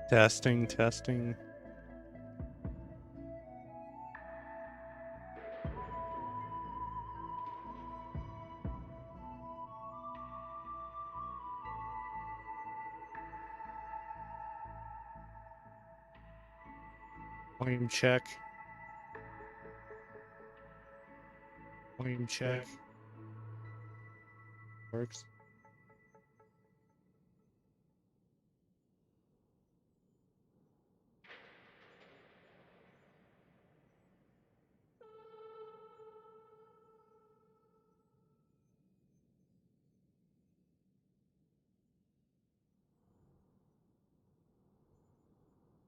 Testing, testing. Volume check. Volume check. Works.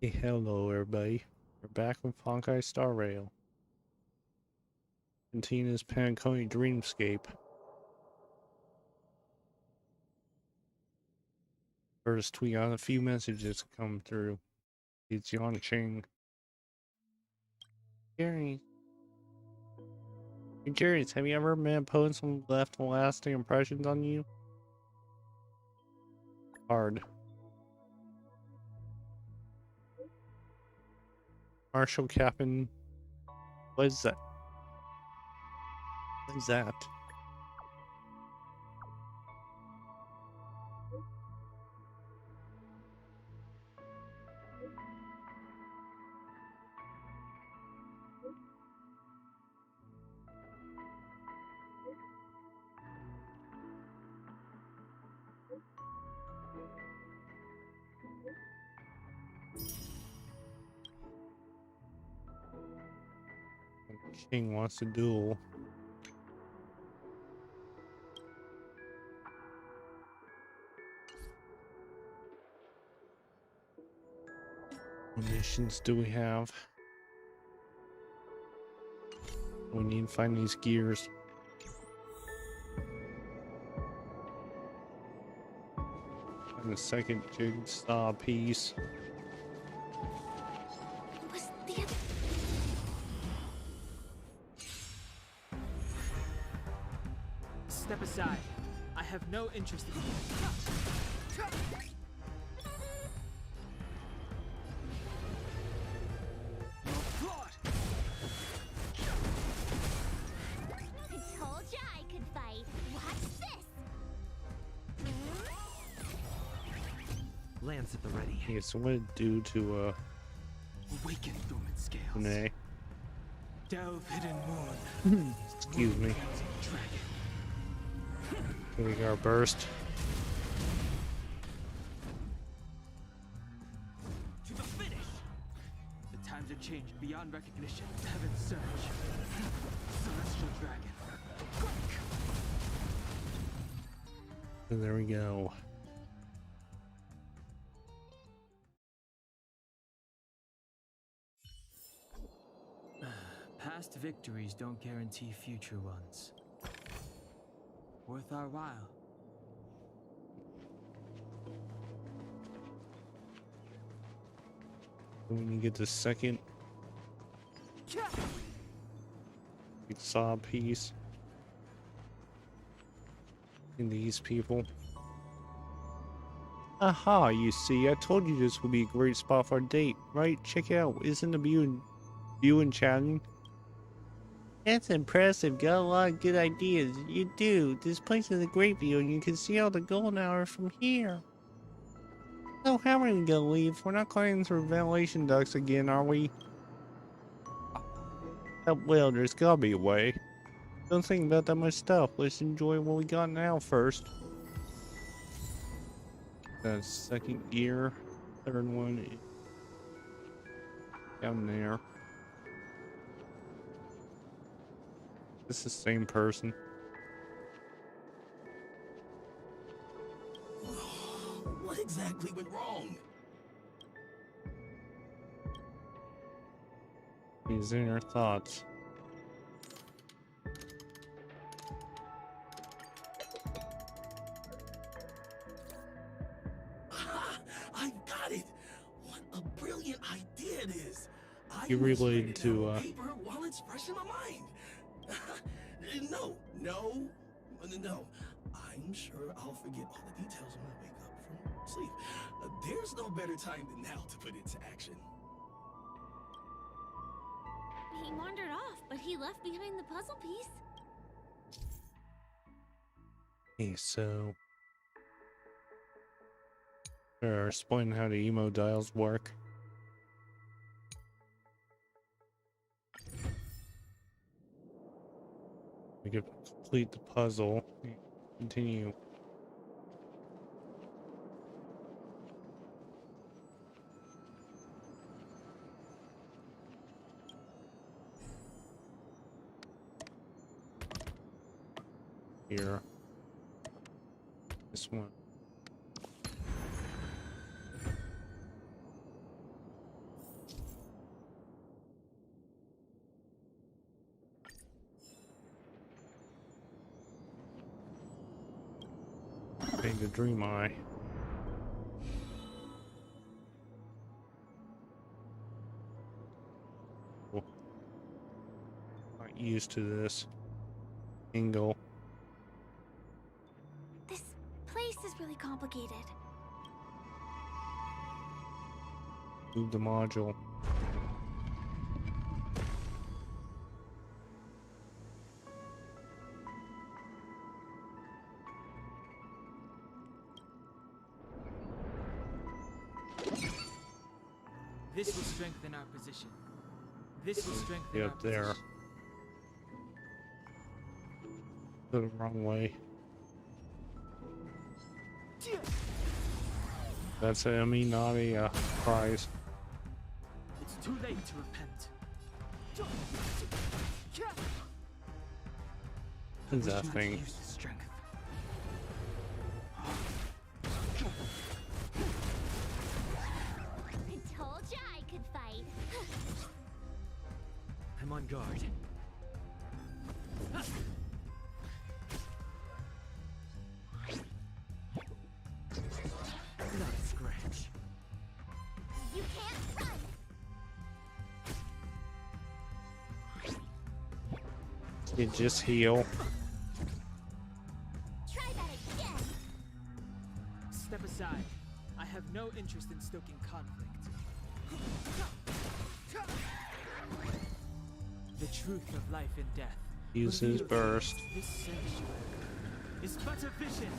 Hey, hello everybody. We're back with Honkai Star Rail. Tina's penacony dreamscape. First, we got a few messages come through. It's Yonching. Jerry. Hey, Jerry, have you ever met a poet who left lasting impressions on you? Hard. Marshall Captain. What is that? What is that? King wants to duel. What missions do we have? We need to find these gears. Find the second jigsaw piece. Was the other... Step aside. I have no interest in you. I told ya I could fight. Watch this. Lance at the ready. Okay, so what it do to Awaken dormant scales. Renee? Delve hidden moon. Excuse me. Dragon. Here we go, burst. To the finish. The times have changed beyond recognition. Heaven's surge. Celestial dragon. And there we go. Past victories don't guarantee future ones. Worth our while. When you get the second jigsaw piece in these people. Aha, you see, I told you this would be a great spot for a date, right? Check it out. Isn't the view enchanting? That's impressive. Got a lot of good ideas. You do. This place is a great view and you can see all the golden hour from here. So how are we gonna leave? We're not climbing through ventilation ducts again, are we? Well, there's gotta be a way. Don't think about that much stuff. Let's enjoy what we got now first. The second gear. Third one down there. This is the same person. What exactly went wrong? His inner thoughts. I got it! What a brilliant idea it is! You related to paper while it's fresh in my mind. No. I'm sure I'll forget all the details when I wake up from sleeve. There's no better time than now to put it into action. He wandered off, but he left behind the puzzle piece. Okay, so explain how the emo dials work. We could complete the puzzle. Continue. Here. This one. Okay, the dream eye. Cool. Not used to this angle. This place is really complicated. Move the module. This will strengthen our position. This will strengthen Get our up there. position. Go the wrong way. That's a not a prize. It's too late to repent. What's that Wish not to thing? use the strength. I told ya I could fight. I'm on guard. Not a scratch. You can't run. You just heal. Try that again. Step aside. I have no interest in stoking conflict. The truth of life and death. Use his revealed burst. against This sanctuary is but a vision.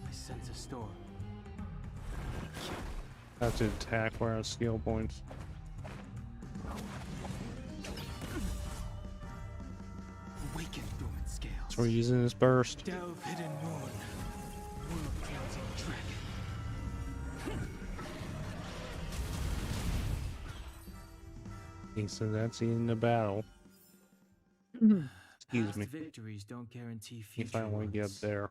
I sense a storm. Have to attack where I have skill points. Awaken dormant scales. So we're using his burst. Delve hidden moon. World cleansing dragon. Okay, so that's the end of battle. Excuse Past me. victories don't guarantee You future finally get up ones. there.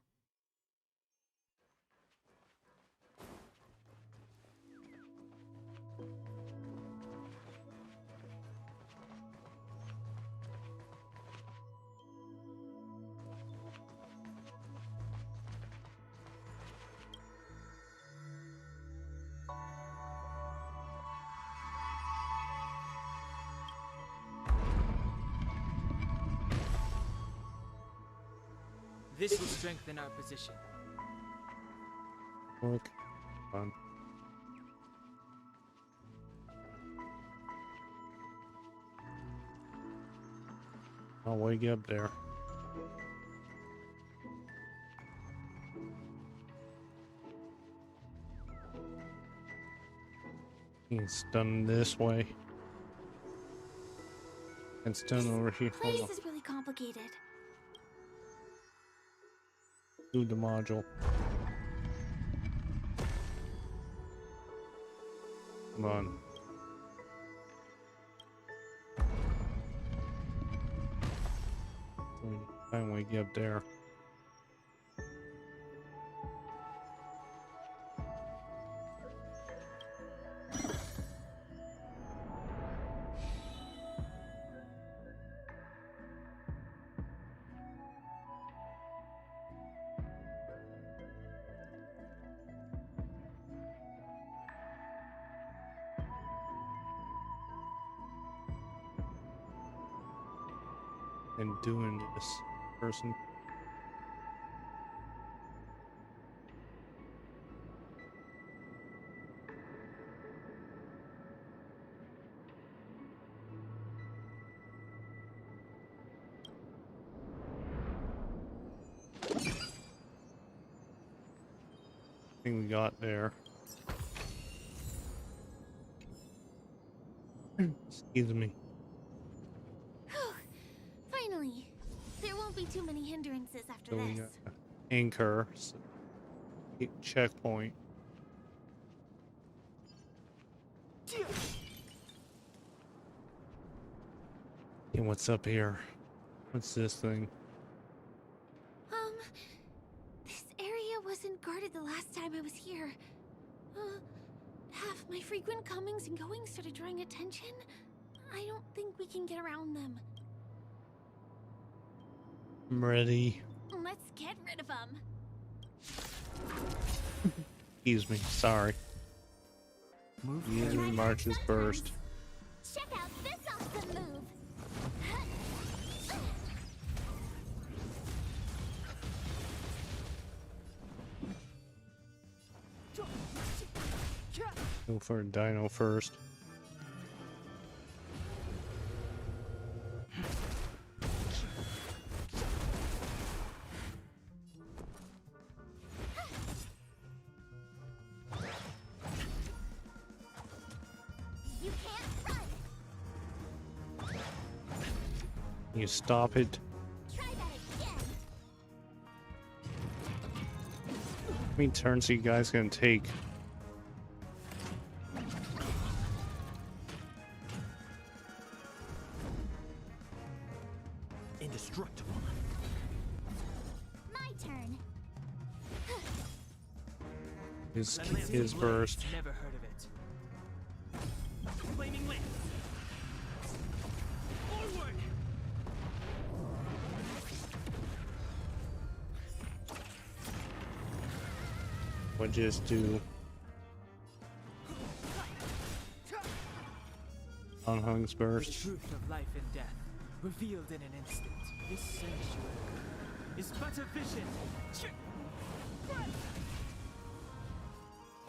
This will strengthen our position. Work. Fun. I'll wake you up there. It's done this way. It's done over here. Place Hold on. is really complicated. Do the module. Come on. Finally get up there. and doing this person. Thing we got there. Excuse me. Finally. There won't be too many hindrances after So we this. got anchor, so checkpoint. And what's up here? What's this thing? This area wasn't guarded the last time I was here. Have my frequent comings and goings started drawing attention? I don't think we can get around them. I'm ready. Let's get rid of them. Excuse me. Sorry. Move Using Try that March's sometimes. burst. Check out this awesome move. Go for a dino first. You can't run. You stop it. Try that again. How many turns are you guys gonna take? Indestructible. My turn. His Atlantis Blade. burst. Never heard of it. Flaming lance. Forward. What just do? Unhung's The burst. truth of life and death, revealed in an instant. This sanctuary is but a vision.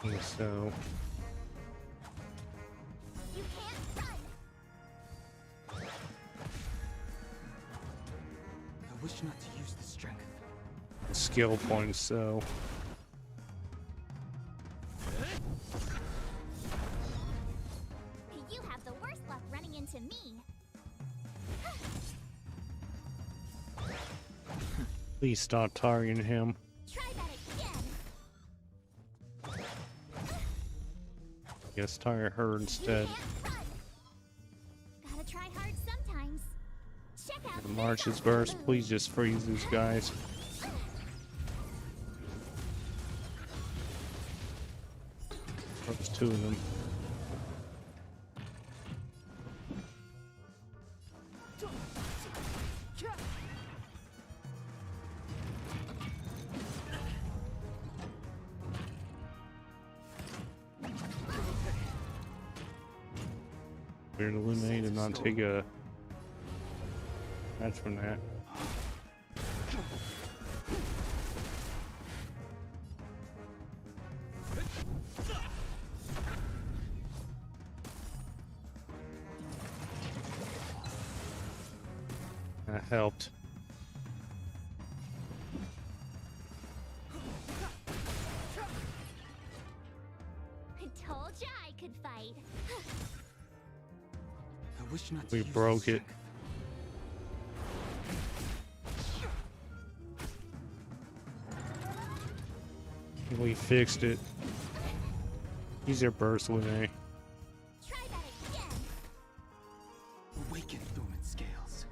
And so You can't run. I wish not to use the strength. skill points, so You have the worst luck running into me. please stop targeting him. Try that again. Guess target her You instead. can't run. Gotta try hard sometimes. Check out this March's awesome burst, move. please just freeze these guys. There's two of them. We're to eliminate and not take a match from that. That helped. I told ya I could fight. I wish not to We use the broke it. strength. We fixed it. Use your burst, Lene. Try that again. Awaken dormant scales.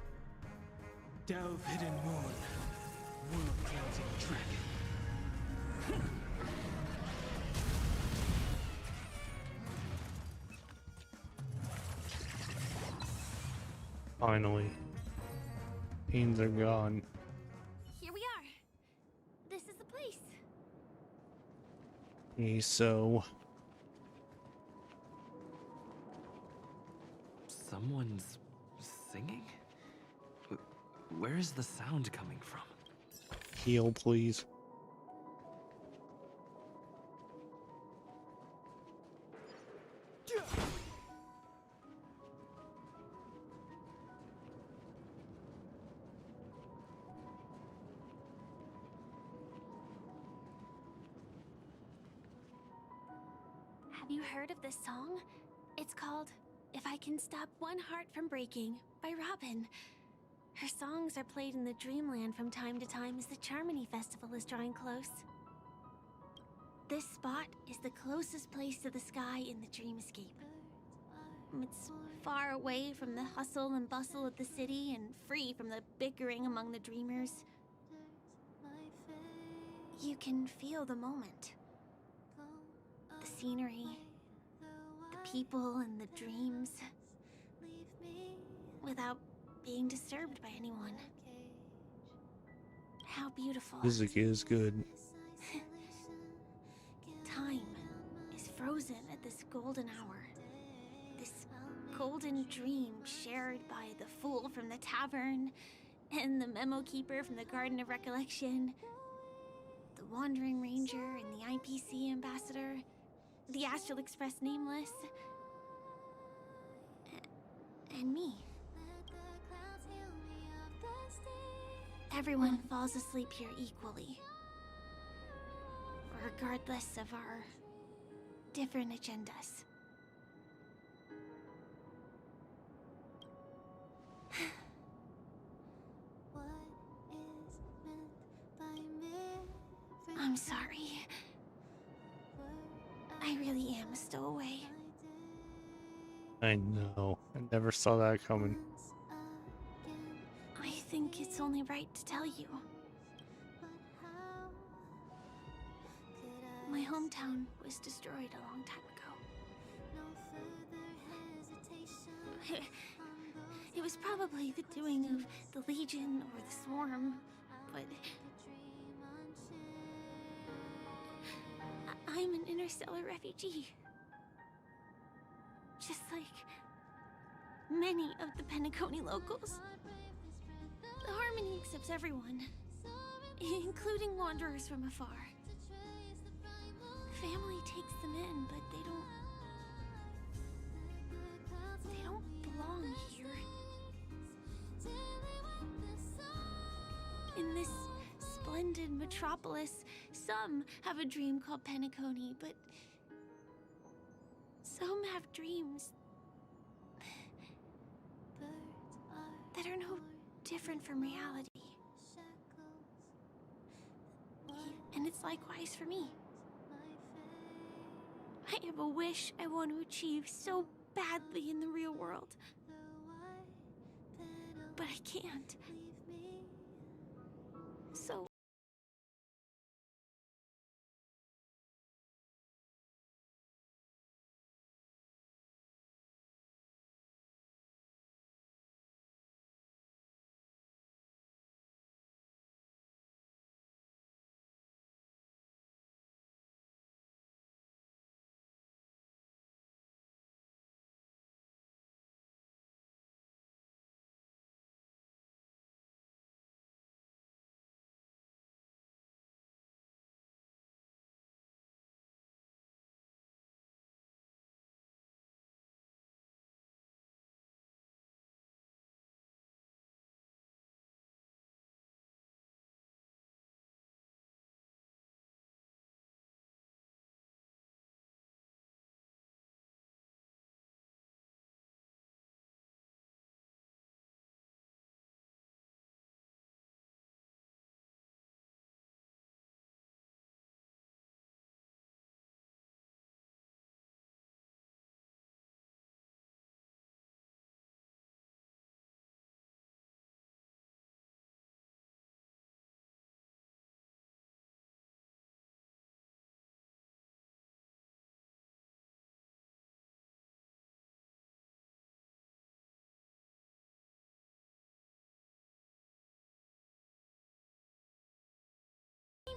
Delve hidden moon. World cleansing dragon. Finally. Pains are gone. Here we are. This is the place. Okay, so Someone's singing? Where is the sound coming from? Heal, please. Have you heard of this song? It's called If I Can Stop One Heart from Breaking by Robin. Her songs are played in the Dreamland from time to time as the Charmony Festival is drawing close. This spot is the closest place to the sky in the dreamscape. It's far away from the hustle and bustle of the city and free from the bickering among the dreamers. You can feel the moment. The scenery, the people and the dreams, without being disturbed by anyone. How beautiful. Music is good. Time is frozen at this golden hour. This golden dream shared by the fool from the tavern and the memo keeper from the Garden of Recollection, the wandering ranger and the IPC ambassador, the Astral Express nameless, and me. Everyone falls asleep here equally, regardless of our different agendas. I'm sorry. I really am a stowaway. I know. I never saw that coming. I think it's only right to tell you. My hometown was destroyed a long time ago. It was probably the doing of the Legion or the Swarm, but I'm an interstellar refugee. Just like many of the penacony locals. The Harmony accepts everyone, including wanderers from afar. The family takes them in, but they don't belong here. In this splendid metropolis, some have a dream called penacony, but some have dreams that are no different from reality. And it's likewise for me. I have a wish I want to achieve so badly in the real world. But I can't. So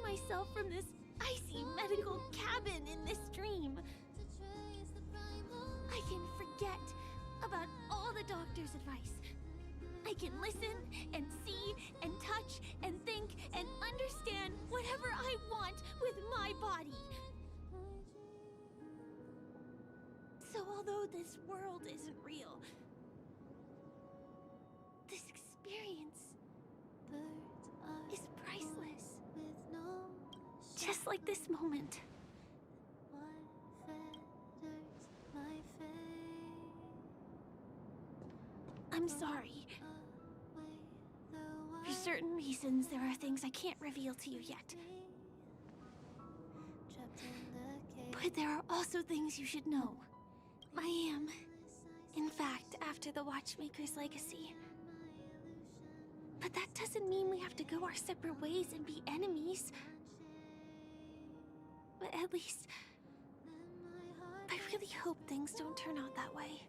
myself from this icy medical cabin in this dream. I can forget about all the doctor's advice I can listen and see and touch and think and understand whatever I want with my body. So although this world isn't real, this experience is priceless. Just like this moment. I'm sorry. For certain reasons, there are things I can't reveal to you yet. But there are also things you should know. I am, in fact, after the Watchmaker's legacy. But that doesn't mean we have to go our separate ways and be enemies. But at least, I really hope things don't turn out that way.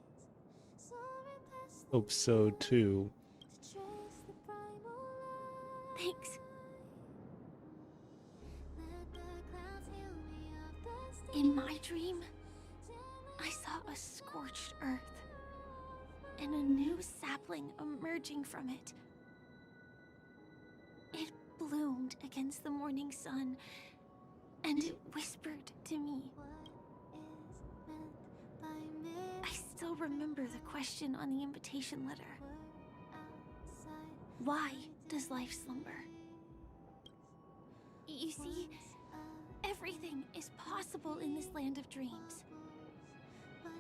Hope so too. Thanks. In my dream, I saw a scorched earth and a new sapling emerging from it. It bloomed against the morning sun, and it whispered to me. I still remember the question on the invitation letter. Why does life slumber? You see, everything is possible in this land of dreams.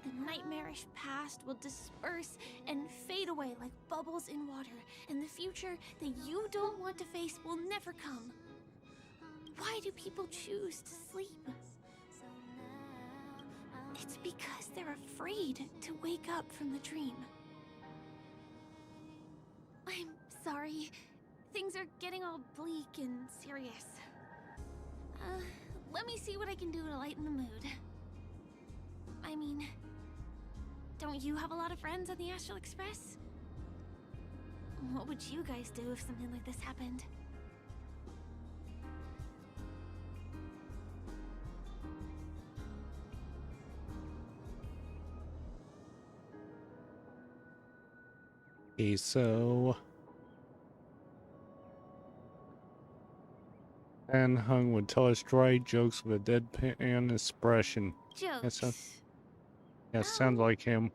The nightmarish past will disperse and fade away like bubbles in water, and the future that you don't want to face will never come. Why do people choose to sleep? It's because they're afraid to wake up from the dream. I'm sorry. Things are getting all bleak and serious. Let me see what I can do to lighten the mood. I mean, don't you have a lot of friends on the Astral Express? What would you guys do if something like this happened? Okay, so An Hung would tell us dry jokes with a deadpan expression. Jokes. Sounds like him.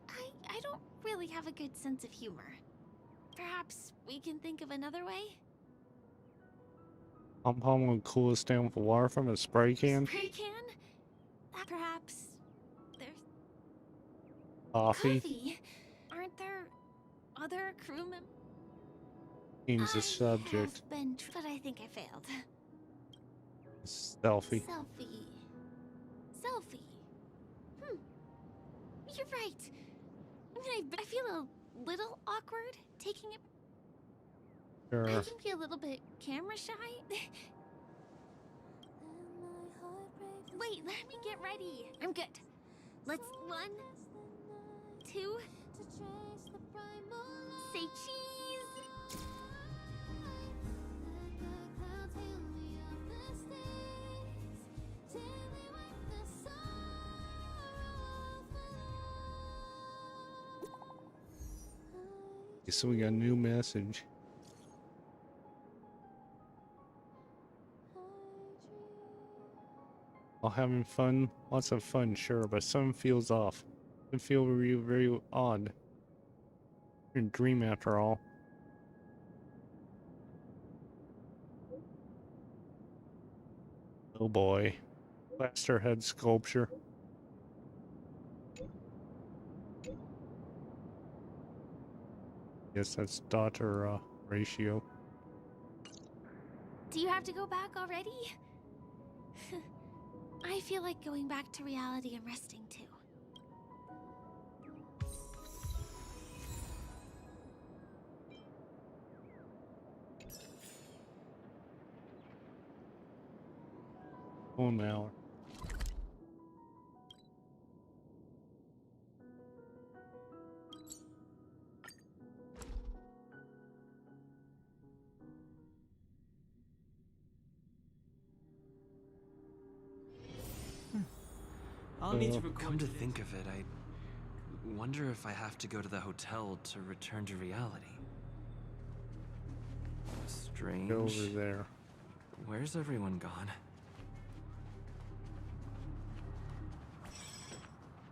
I don't really have a good sense of humor. Perhaps we can think of another way? Pom Pom would cool us down with water from a spray can. Spray can? Perhaps there's Coffee. coffee. Aren't there other crew members? Change the subject. Have been, but I think I failed. Selfie. Selfie. Selfie. You're right. I mean, I feel a little awkward taking it. Sure. I can be a little bit camera shy. Wait, let me get ready. I'm good. Let's 1, 2. Say cheese. So we got a new message. While having fun, lots of fun, sure, but something feels off. It feels very, very odd. You're a dream after all. Oh boy. Plaster head sculpture. Yes, that's daughter ratio. Do you have to go back already? I feel like going back to reality and resting too. An hour. I'll need to record Come to today. think of it, I wonder if I have to go to the hotel to return to reality. strange. Go over there. Where's everyone gone?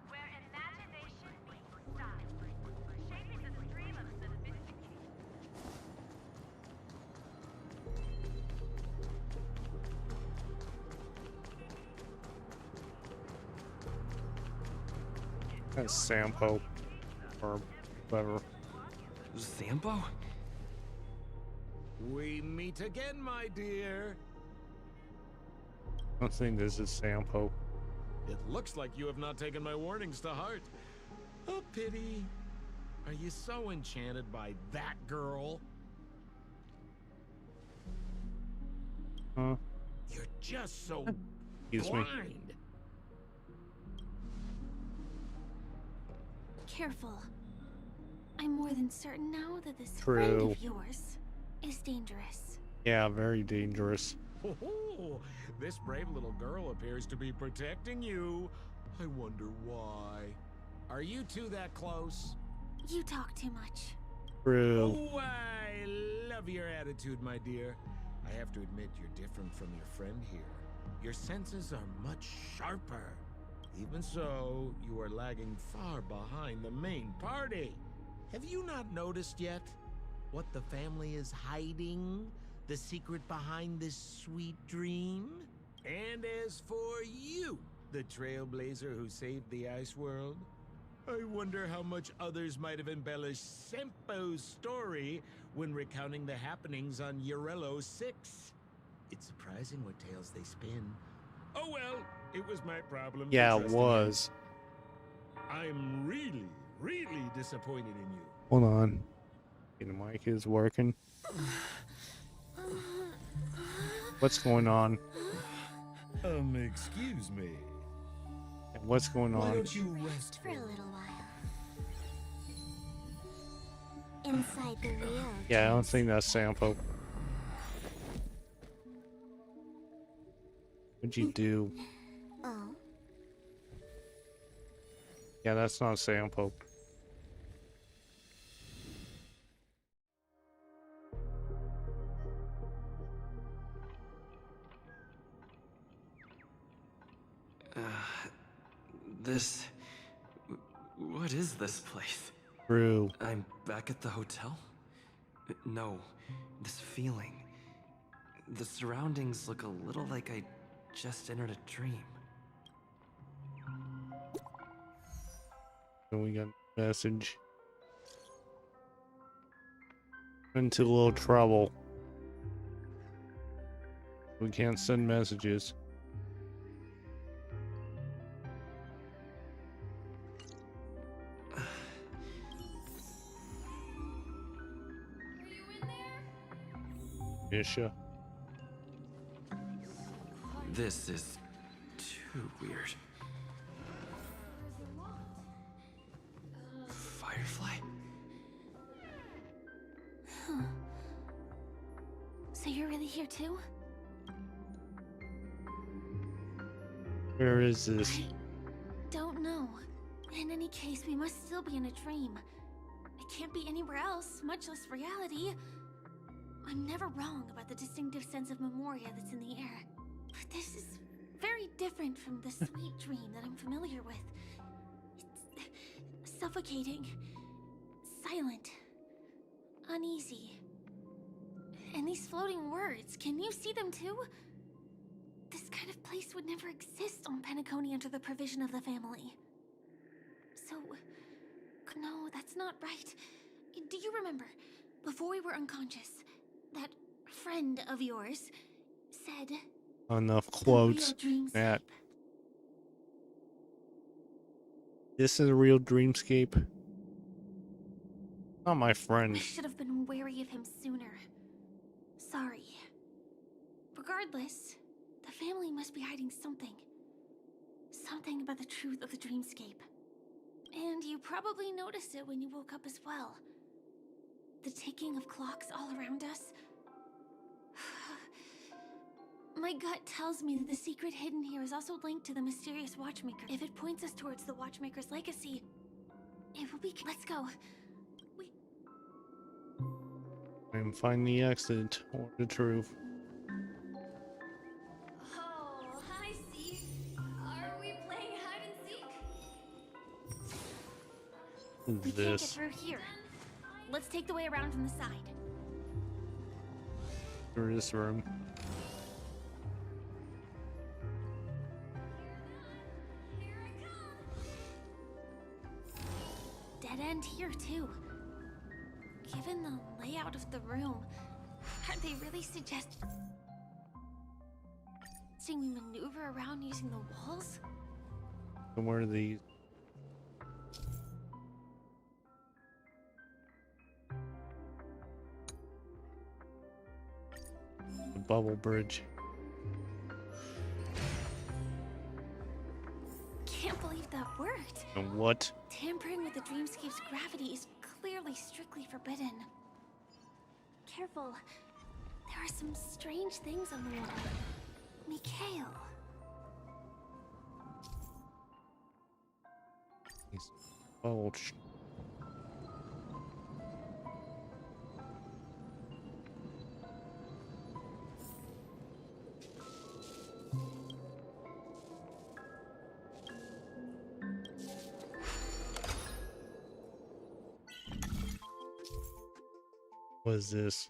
Where imagination meets science, shaping the stream of sophistication. That's Sampo. Or whatever. Zambo? We meet again, my dear. I don't think this is Sampo. It looks like you have not taken my warnings to heart. A pity. Are you so enchanted by that girl? Huh? You're just so Excuse me. blind. Careful. I'm more than certain now that this True. friend of yours is dangerous. Yeah, very dangerous. Oh, this brave little girl appears to be protecting you. I wonder why. Are you two that close? You talk too much. True. Oh, I love your attitude, my dear. I have to admit you're different from your friend here. Your senses are much sharper. Even so, you are lagging far behind the main party. Have you not noticed yet what the family is hiding? The secret behind this sweet dream? And as for you, the trailblazer who saved the ice world, I wonder how much others might have embellished Sempo's story when recounting the happenings on Urello 6. It's surprising what tales they spin. Oh well, it was my problem. for Yeah, it trusting was. you. I'm really, really disappointed in you. Hold on. The mic is working. What's going on? Excuse me. What's going Why on? don't you rest For a little while. Inside the real. Yeah, I don't think that's Sampo. What'd you do? Oh, Yeah, that's not Sampo. This... What is this place? True. I'm back at the hotel? No, this feeling. The surroundings look a little like I just entered a dream. And we got a message. Into a little trouble. We can't send messages. Isha. This is too weird. Firefly? so you're really here too? Where is this? I don't know. In any case, we must still be in a dream. It can't be anywhere else, much less reality. I'm never wrong about the distinctive sense of memoria that's in the air. But this is very different from the sweet dream that I'm familiar with. It's suffocating, silent, uneasy. And these floating words, can you see them too? This kind of place would never exist on Penacony under the provision of the family. So, no, that's not right. Do you remember, before we were unconscious, that friend of yours said... Enough "The quotes. real dreamscape." Matt. This is a real dreamscape. Not my I friend. should have been wary of him sooner. Sorry. Regardless, the family must be hiding something. Something about the truth of the dreamscape. And you probably noticed it when you woke up as well. The ticking of clocks all around us. My gut tells me that the secret hidden here is also linked to the mysterious Watchmaker. If it points us towards the Watchmaker's legacy, it will be... Let's go. And find the exit or the truth. Oh, I see. Are we playing hide and seek? We can't get This. through here. Let's take the way around from the side. Through this room. Here I come. Dead end here too. Given the layout of the room, are they really suggesting we maneuver around using the walls? And where are these? The bubble bridge. Can't believe that worked. And what? Tampering with the dreamscape's gravity is clearly strictly forbidden. Careful. There are some strange things on the wall. Mikhail. These bubble. What is this?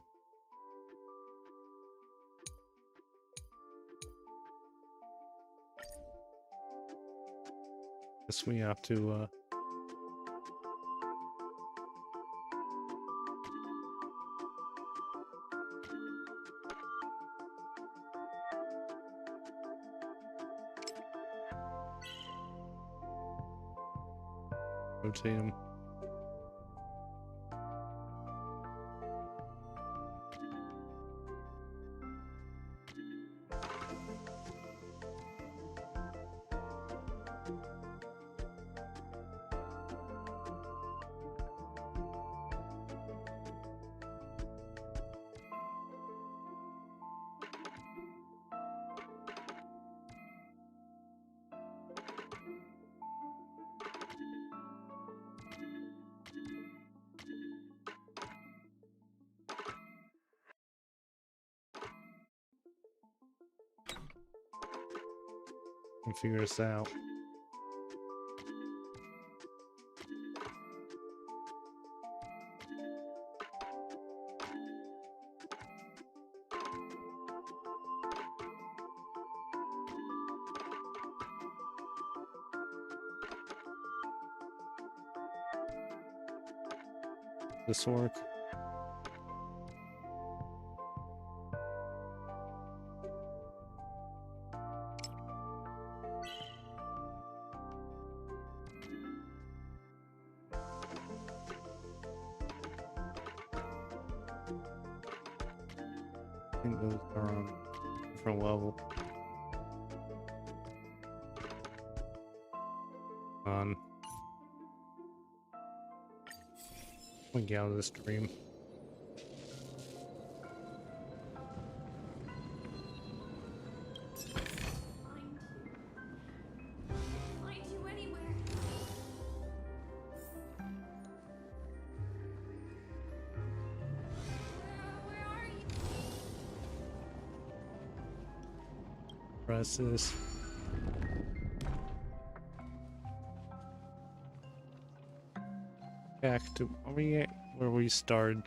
Guess we have to rotate him. And figure this out. This work? I think those are on a different level. On. We get out of this dream. Find you anywhere. Where are you? Press this. Back to where we started.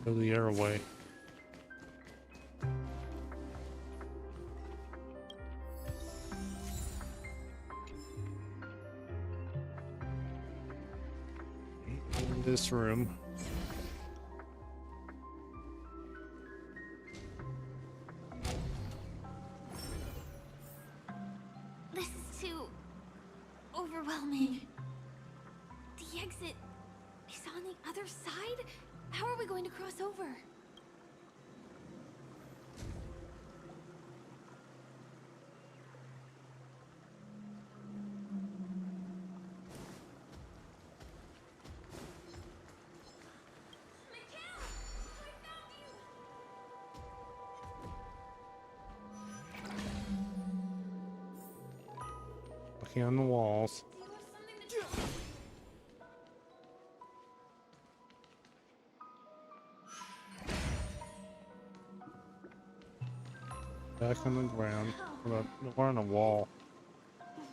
Go the other way. In this room. This is too overwhelming. The exit is on the other side? How are we going to cross over? Mikhail! I found you! Looking on the walls. Do you have something to do? Back on the ground. We're on a wall.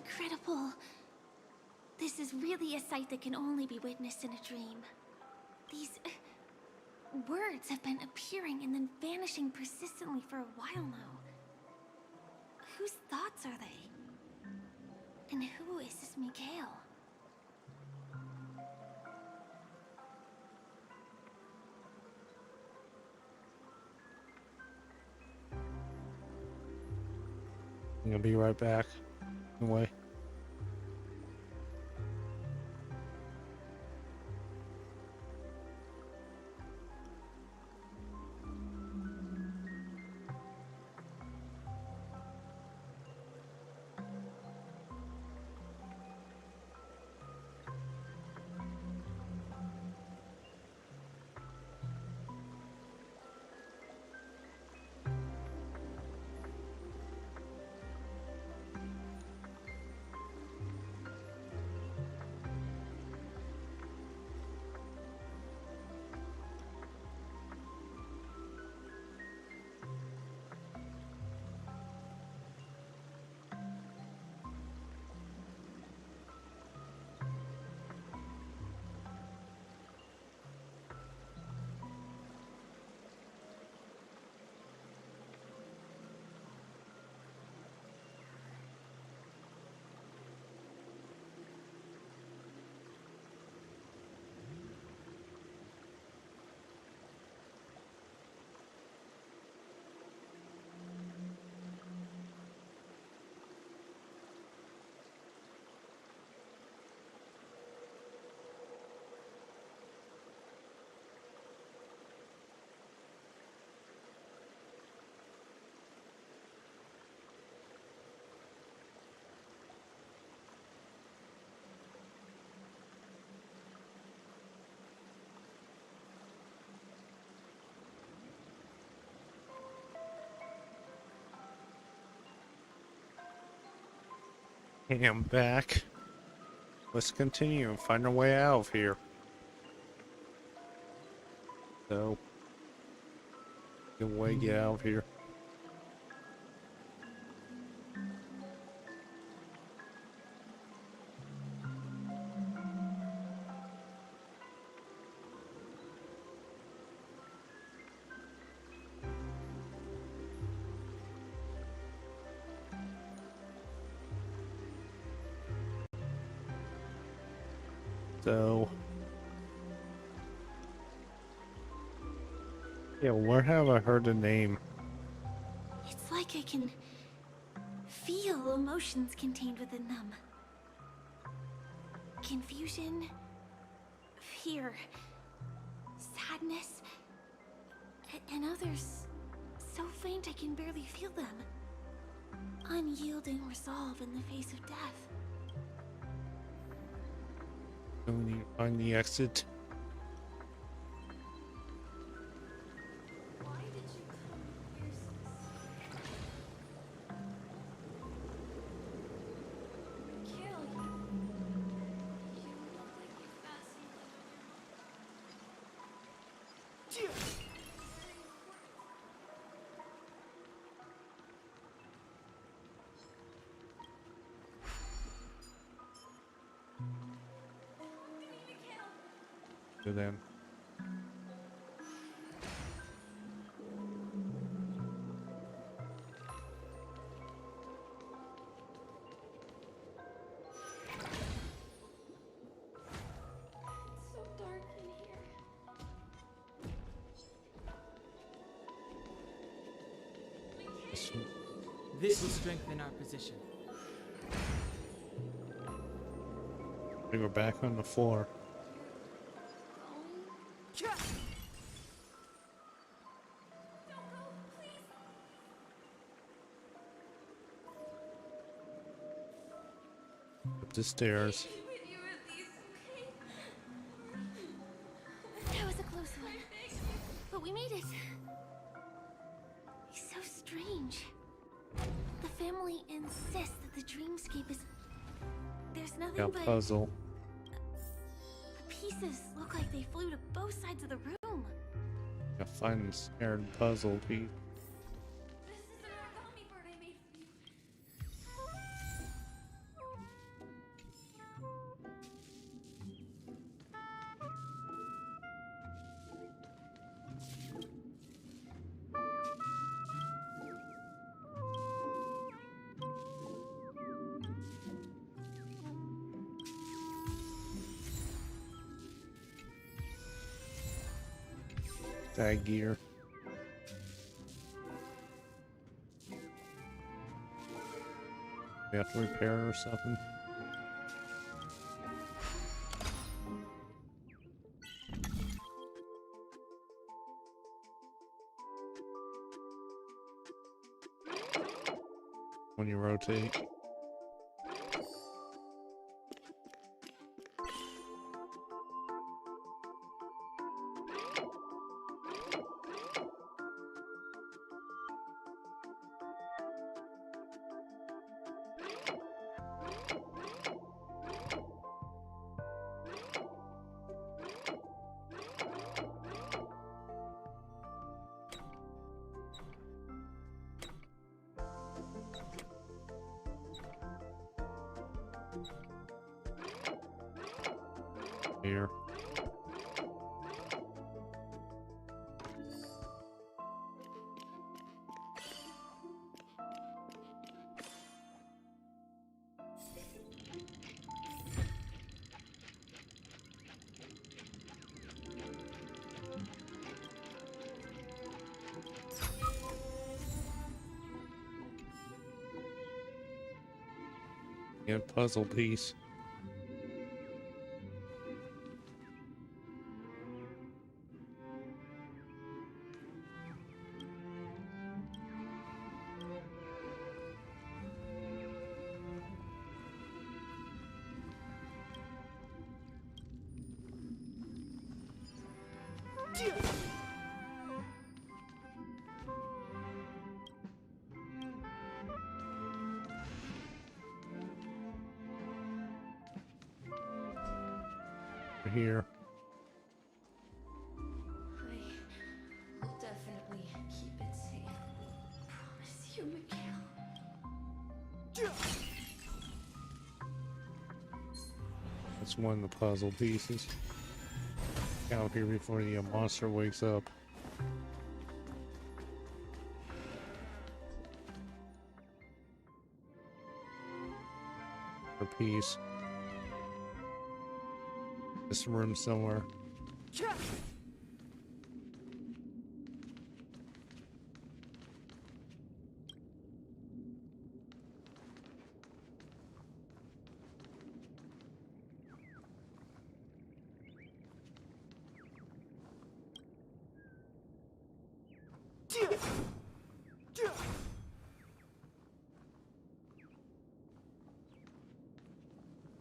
Incredible. This is really a sight that can only be witnessed in a dream. These words have been appearing and then vanishing persistently for a while now. Whose thoughts are they? And who is this Mikhail? I'm gonna be right back. Anyway. Hey, I'm back. Let's continue and find our way out of here. So, good way to get out of here. So, yeah, where have I heard the name? It's like I can feel emotions contained within them. Confusion, fear, sadness, and others so faint I can barely feel them. Unyielding resolve in the face of death. So we need to find the exit. Why did you come here so kill you? You look like you fascinated. To them. It's so dark in here. This will strengthen our position. We were back on the floor. Up the stairs. That was a close one. But we made it. It's so strange. The family insists that the dreamscape is... There's nothing Got but... puzzle. The pieces look like they flew to both sides of the room. Got find the scared puzzle piece. This is an origami That gear. We have to repair or something. When you rotate. Here. Yeah, puzzle piece. Here. I will definitely keep it safe. Promise you, Mikhail. That's one of the puzzle pieces. Out here before the monster wakes up. A piece. This room somewhere.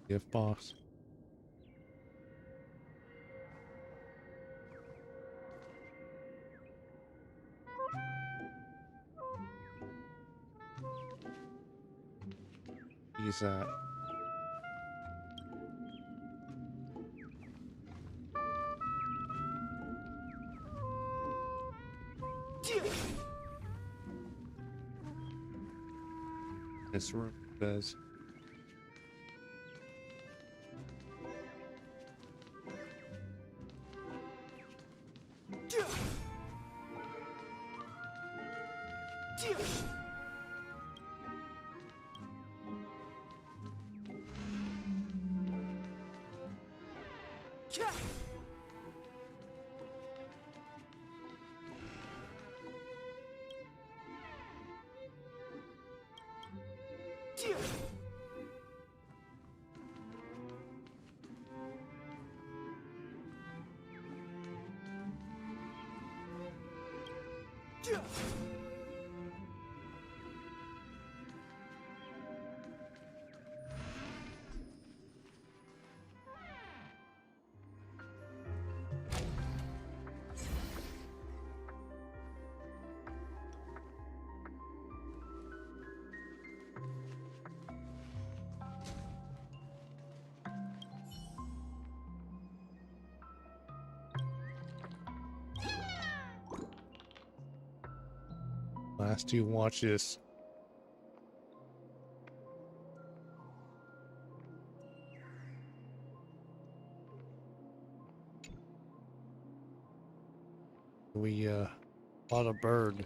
Gift box. Use that. This room does. Last two watch this. We bought a bird.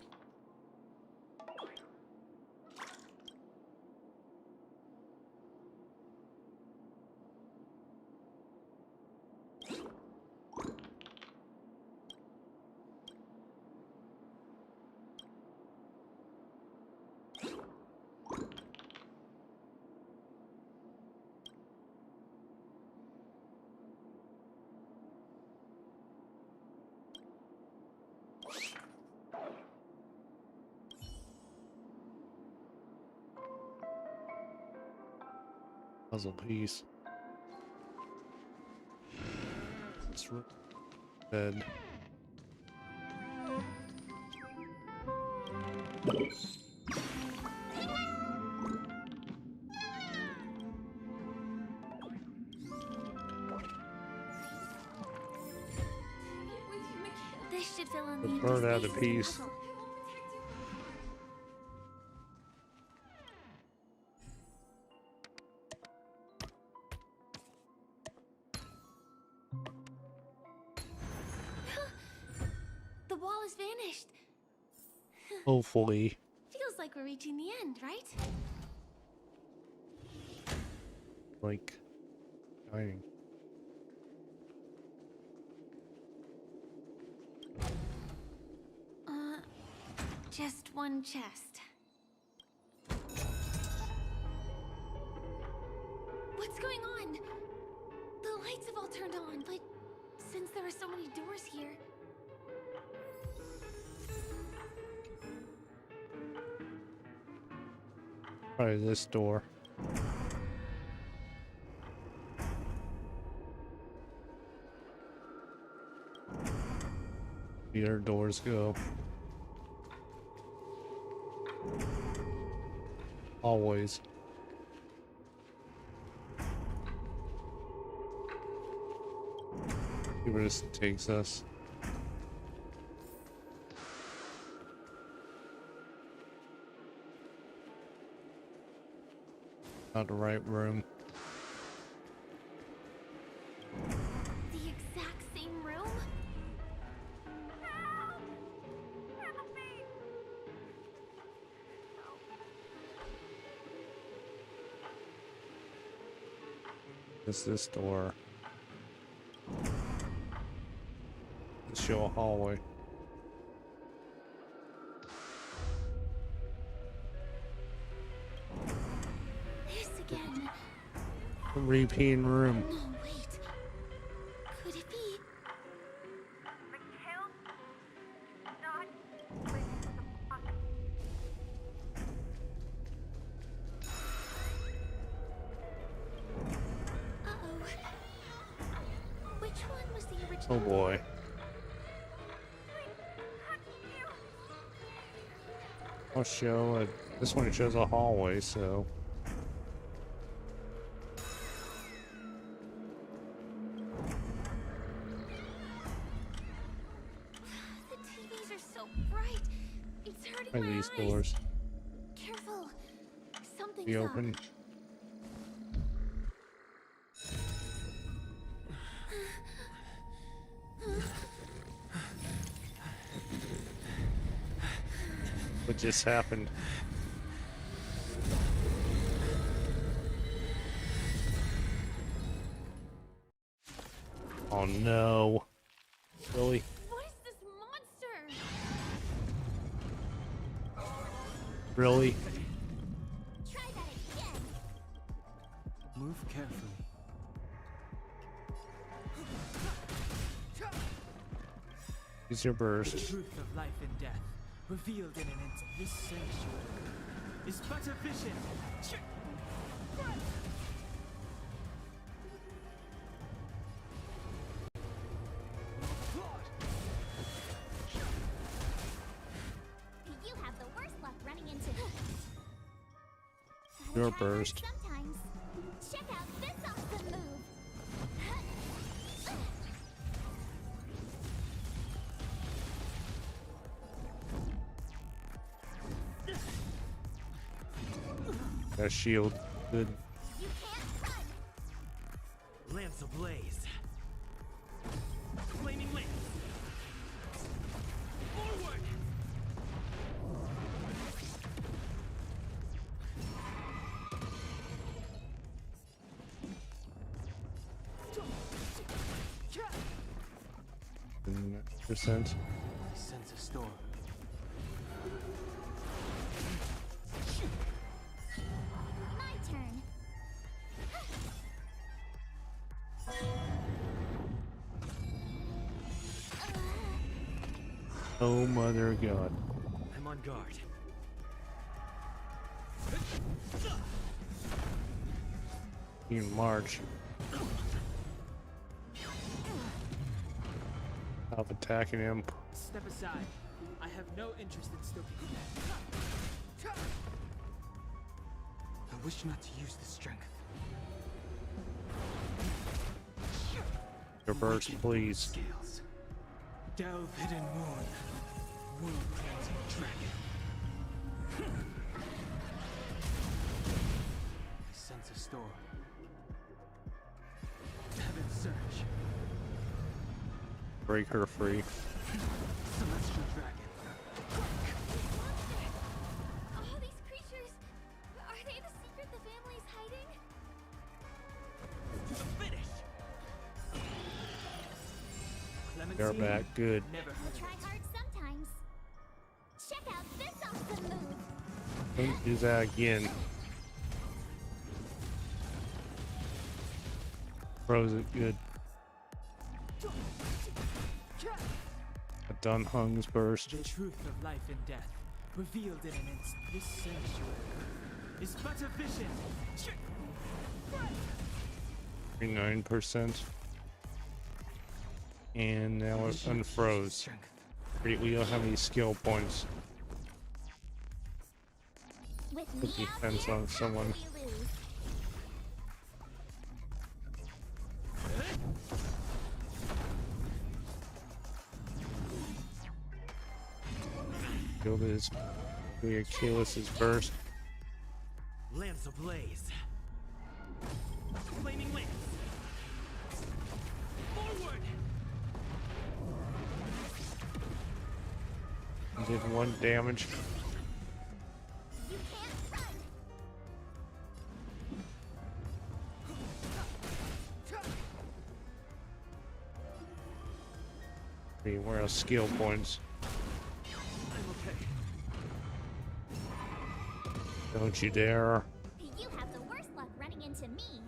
Puzzle piece. It's dead. This should fill in The the bird empty out of spaces in the piece. puzzle. The wall has vanished. Hopefully. Feels like we're reaching the end, right? Like dying. Just one chest. What's going on? The lights have all turned on, but since there are so many doors here... Probably this door. The other doors go. Always. See where this takes us. Not the right room. The exact same room? Help! Help me! It's this door. Let's show a hallway. This again. A repeating room. No, wait. Could it be? The kill? Not with the fuck. Uh-oh. Which one was the original? Oh boy. I'll show it. This one shows a hallway, so. The TVs are so bright. It's hurting Try my these eyes. doors. Careful. Something's Be up. open. What just happened? Oh no. Really? What is this monster? Really? Try that again. Move carefully. Use your The burst. truth of life and death, revealed in an instant. This sanctuary is but a vision. You have the worst luck running into Your burst. sometimes. Check out this awesome move. Got a shield. Good. You can't run. Lamps ablaze. Flaming lamps. Forward! Percent. I sense a storm. My turn. Oh mother of God. I'm on guard. In March. Stop attacking him. Step aside. I have no interest in stoking that. I wish not to use the strength. Your burst, Wicked please. Scales. Delve hidden moon. World cleansing dragon. I sense a storm. Heaven surge. Break her free. Celestial dragon. All these creatures, are they the secret the family's hiding? To the finish. They're Clemency back. Good. never I'll hurt. try hard sometimes. Check out this awesome move. Don't do that again. Froze it good. A Dunhung's burst. The truth of life and death, revealed in an instant. This sanctuary is but a vision. 39%. And now it unfroze. Strength. Great, we don't have any skill points. With Put me out defense here, on someone. how will we lose? Killed his Achilles' burst. Lance ablaze. Flaming lance. Forward. Did 1 damage. You can't run. Where are skill points? I'm okay. Don't you dare. You have the worst luck running into me.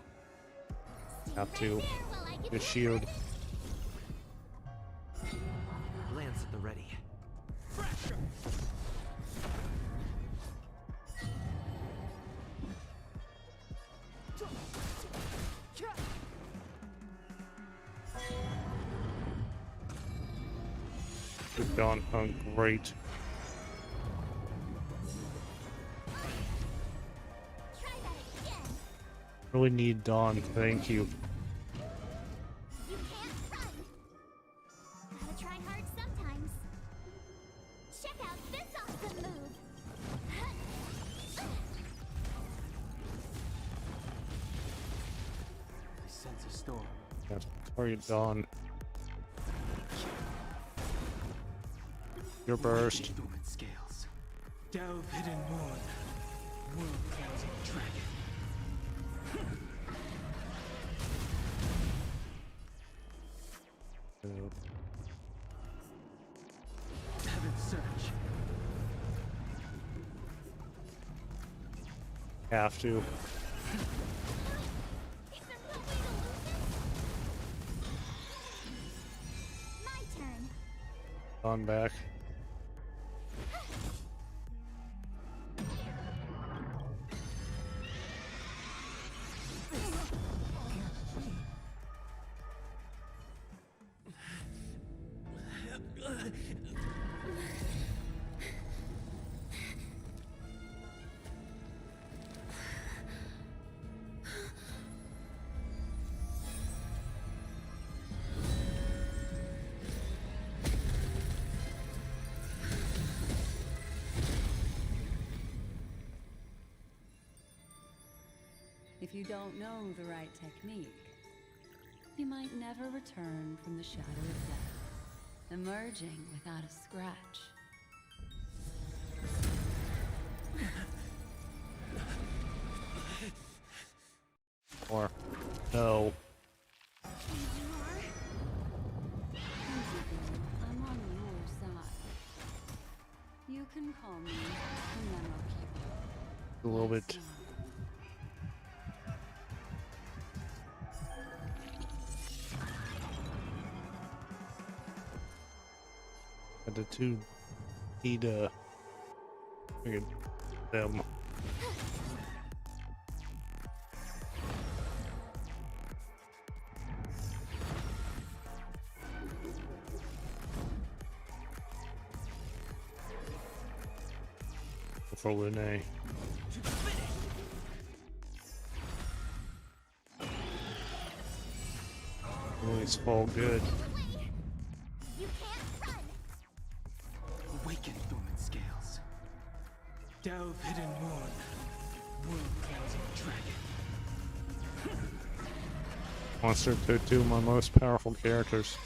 Stay Have right to. there while I give The you shield. credit. Lance at the ready. Pressure. The Dawn Hunt, great. Try that again. Really need Dawn, thank you. You can't run. Gotta try hard sometimes. Check out this awesome move. I sense a storm. Yeah, target Dawn. Your burst. Dormant scales. Delve hidden moon. World cleansing dragon. Heaven surge. Have to. Is there no way to lose it? My turn. Dawn back. If you don't know the right technique, you might never return from the shadow of death, emerging without a scratch. Or no. I'm on your side. You can call me the Memo Keeper. A little bit. The two need them. for Renee. To the finish! Oh, it's all good. Away! You can't run! Awaken dormant scales. Delve hidden moon. World cleansing dragon. Monster to two of my most powerful characters.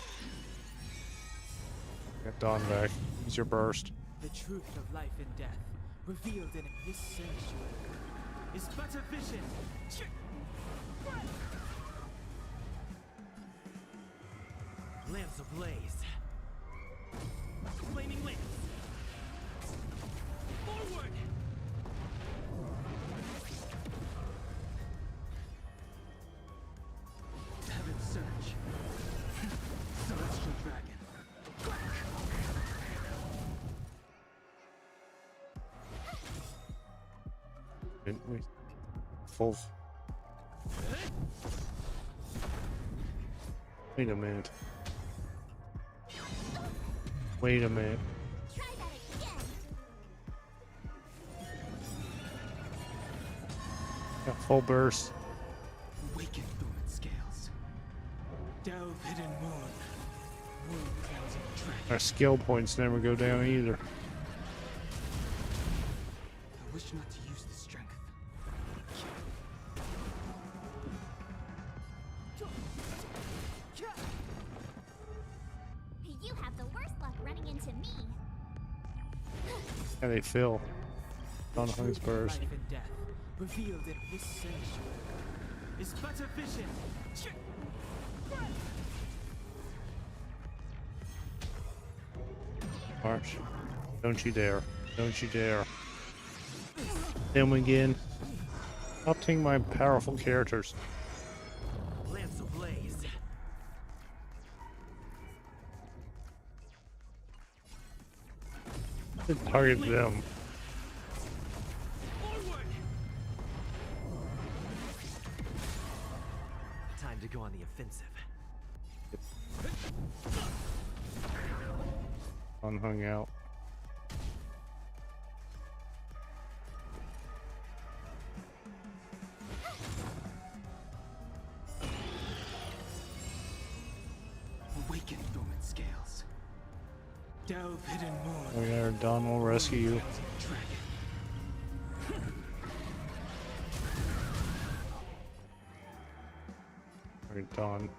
Get Dawn back. Use your burst. The truth of life and death, revealed in this sanctuary, is but a vision. Lamps ablaze. Flaming lamps. Forward! Heaven's surge. Celestial dragon. Wait. Full. Wait a minute. Wait a minute. Try that again! Got full burst. Awaken dormant scales. Delve hidden moon. World cleansing dragon. Our skill points never go down either. I wish not to use the strength. You have the worst luck running into me. How they feel. Dawn The Hung's truth of burst. life and death, revealed in this sanctuary, is but a vision. March. Don't you dare. Don't you dare. Them again. Stop taking my powerful characters. Lamps ablaze. Target them. Forward! Time to go on the offensive. Dawn hung out. Awaken dormant scales. Delve hidden moon. Oh yeah, Dawn will rescue you. Cleansing dragon. Alright, Dawn.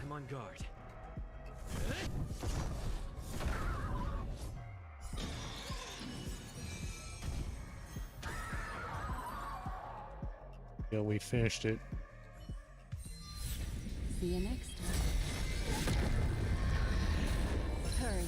I'm on guard. Yeah, we finished it. See you next time. Hurry.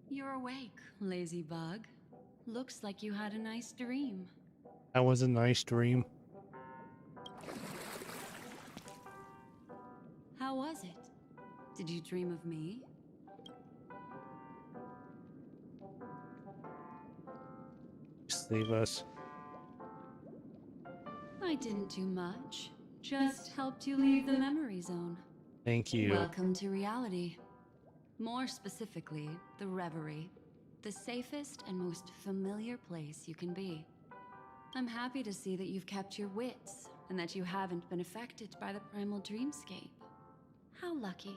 You're awake, lazy bug. Looks like you had a nice dream. That was a nice dream. How was it? Did you dream of me? Just leave us. I didn't do much. Just helped you leave the memory zone. Thank you. Welcome to reality. More specifically, the Reverie. The safest and most familiar place you can be. I'm happy to see that you've kept your wits, and that you haven't been affected by the primal dreamscape. How lucky.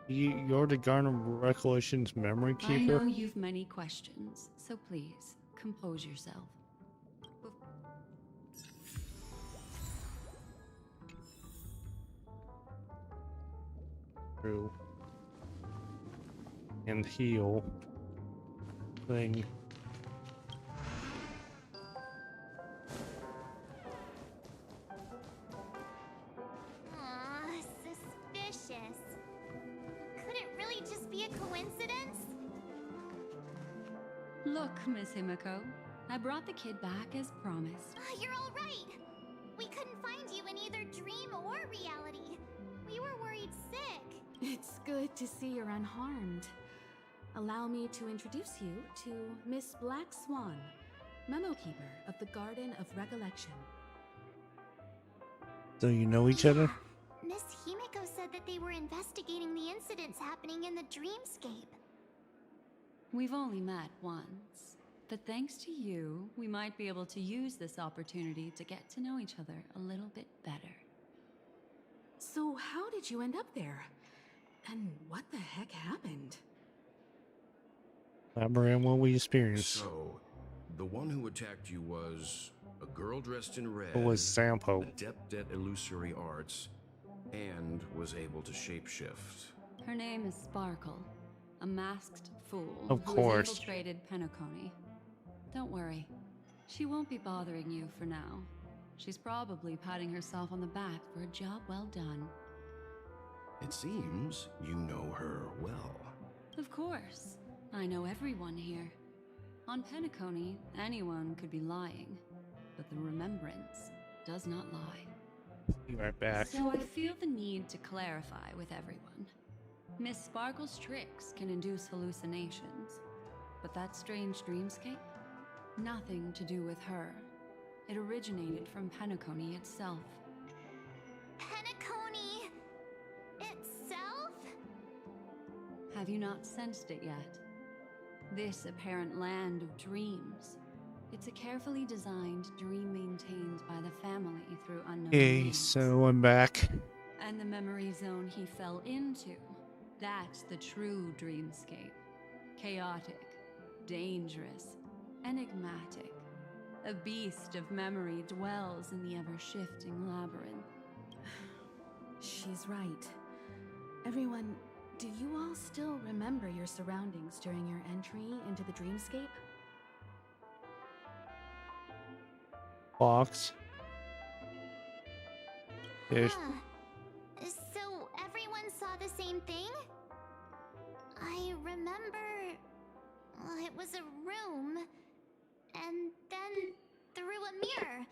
You're the Garner Recollections memory I keeper? know you've many questions, so please, compose yourself. True. And heal. Thing. Aw, suspicious. Could it really just be a coincidence? Look, Miss Himiko, I brought the kid back as promised. You're all right. We couldn't find you in either dream or reality. We were worried sick. It's good to see you're unharmed. Allow me to introduce you to Miss Black Swan, Memo Keeper of the Garden of Recollection. So you know each other? Miss Himiko said that they were investigating the incidents happening in the dreamscape. We've only met once, but thanks to you, we might be able to use this opportunity to get to know each other a little bit better. So how did you end up there? And what the heck happened? Elaborate on what we experienced. So, the one who attacked you was a girl dressed in red, It was Sampo. adept at illusory arts, and was able to shapeshift. Her name is Sparkle, a masked fool Of who course. has infiltrated penacony. Don't worry, she won't be bothering you for now. She's probably patting herself on the back for a job well done. It seems you know her well. Of course, I know everyone here. On penacony, anyone could be lying, but the remembrance does not lie. Be right back. So I feel the need to clarify with everyone. Miss Sparkle's tricks can induce hallucinations, but that strange dreamscape? Nothing to do with her. It originated from penacony itself. Penacony itself? Have you not sensed it yet? This apparent land of dreams. It's a carefully designed dream maintained by the family through unknown Okay, means. so I'm back. And the memory zone he fell into. That's the true dreamscape. Chaotic, dangerous, enigmatic. A beast of memory dwells in the ever-shifting labyrinth. She's right. Everyone, do you all still remember your surroundings during your entry into the dreamscape? Box. There's So everyone saw the same thing? I remember... it was a room, and then through a mirror,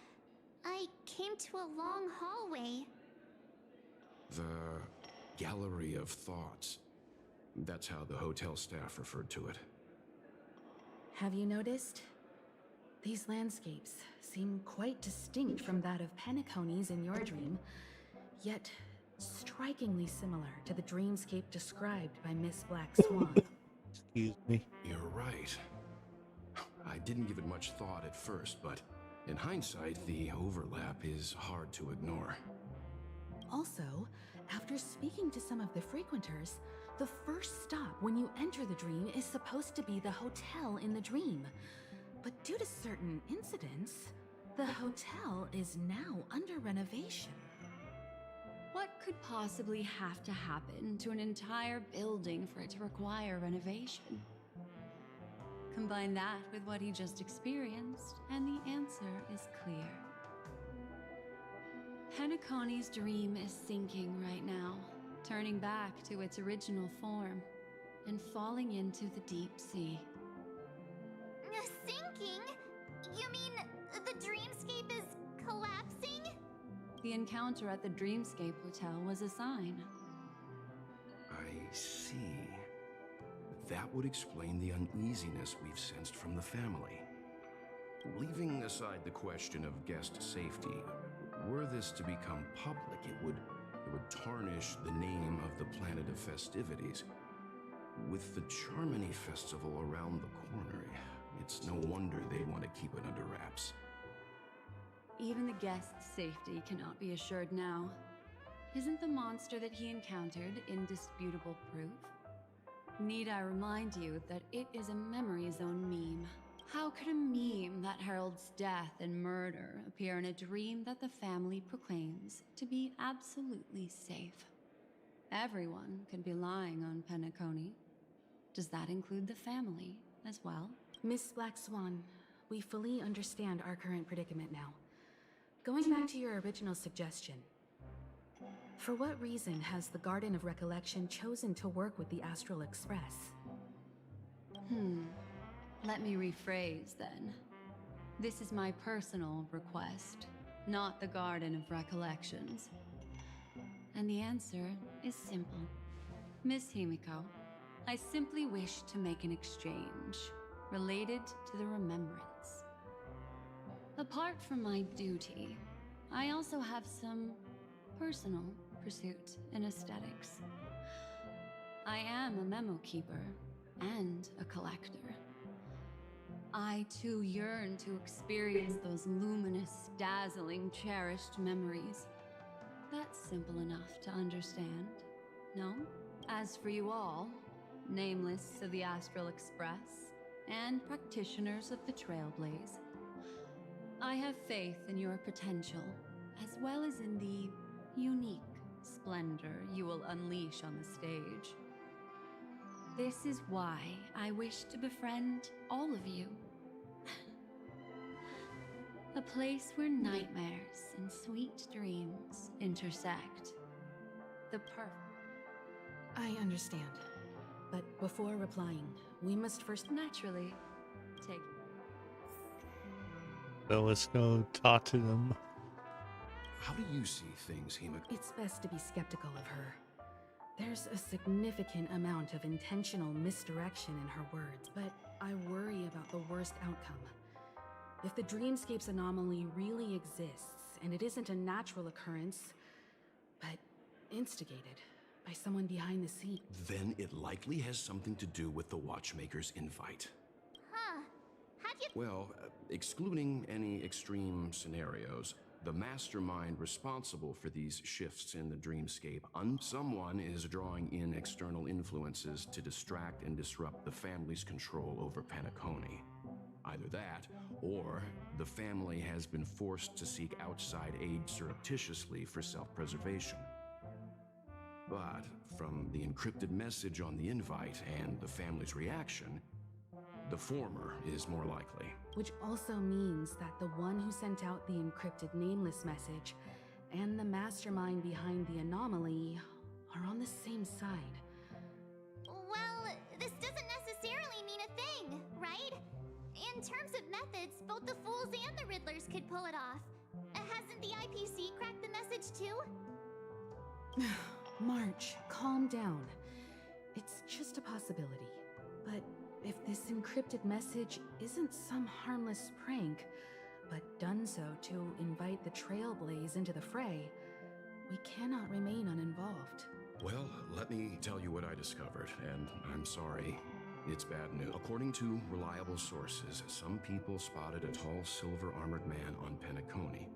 I came to a long hallway. The Gallery of Thoughts. That's how the hotel staff referred to it. Have you noticed? These landscapes seem quite distinct from that of Penacony's in your dream, yet strikingly similar to the dreamscape described by Miss Black Swan. excuse me. You're right. I didn't give it much thought at first, but in hindsight, the overlap is hard to ignore. Also, after speaking to some of the frequenters, the first stop when you enter the dream is supposed to be the hotel in the dream. But due to certain incidents, the hotel is now under renovation. What could possibly have to happen to an entire building for it to require renovation? Combine that with what he just experienced, and the answer is clear. Penacony's dream is sinking right now, turning back to its original form, and falling into the deep sea. Sinking? You mean the dreamscape is collapsing? The encounter at the Dreamscape Hotel was a sign. I see. That would explain the uneasiness we've sensed from the family. Leaving aside the question of guest safety, were this to become public, it would tarnish the name of the planet of festivities. With the Charmony Festival around the corner, it's no wonder they'd want to keep it under wraps. Even the guest's safety cannot be assured now. Isn't the monster that he encountered indisputable proof? Need I remind you that it is a memory zone meme? How could a meme that heralds death and murder appear in a dream that the family proclaims to be absolutely safe? Everyone could be lying on Penacony. Does that include the family as well? Miss Black Swan, we fully understand our current predicament now. Going back to your original suggestion, for what reason has the Garden of Recollection chosen to work with the Astral Express? Let me rephrase then. This is my personal request, not the Garden of Recollections. And the answer is simple. Miss Himiko, I simply wish to make an exchange related to the remembrance. Apart from my duty, I also have some personal pursuit in aesthetics. I am a memo keeper and a collector. I too yearn to experience those luminous, dazzling, cherished memories. That's simple enough to understand, no? As for you all, nameless of the Astral Express and practitioners of the Trailblaze, I have faith in your potential, as well as in the unique splendor you will unleash on the stage. This is why I wish to befriend all of you. A place where nightmares and sweet dreams intersect. The I understand. But before replying, we must first naturally take. So let's go talk to them. How do you see things, Hima? It's best to be skeptical of her. There's a significant amount of intentional misdirection in her words, but I worry about the worst outcome. If the dreamscape's anomaly really exists, and it isn't a natural occurrence, but instigated by someone behind the scenes. Then it likely has something to do with the Watchmaker's invite. Huh. How'd you... Well, excluding any extreme scenarios, the mastermind responsible for these shifts in the dreamscape, someone is drawing in external influences to distract and disrupt the family's control over Penacony. Either that, or the family has been forced to seek outside aid surreptitiously for self-preservation. But from the encrypted message on the invite and the family's reaction, the former is more likely. Which also means that the one who sent out the encrypted nameless message and the mastermind behind the anomaly are on the same side. Well, this doesn't necessarily mean a thing, right? In terms of methods, both the Fools and the Riddlers could pull it off. Hasn't the IPC cracked the message too? March, calm down. It's just a possibility. But if this encrypted message isn't some harmless prank, but done so to invite the Trailblaze into the fray, we cannot remain uninvolved. Well, let me tell you what I discovered, and I'm sorry, it's bad news. According to reliable sources, some people spotted a tall silver-armored man on Penacony.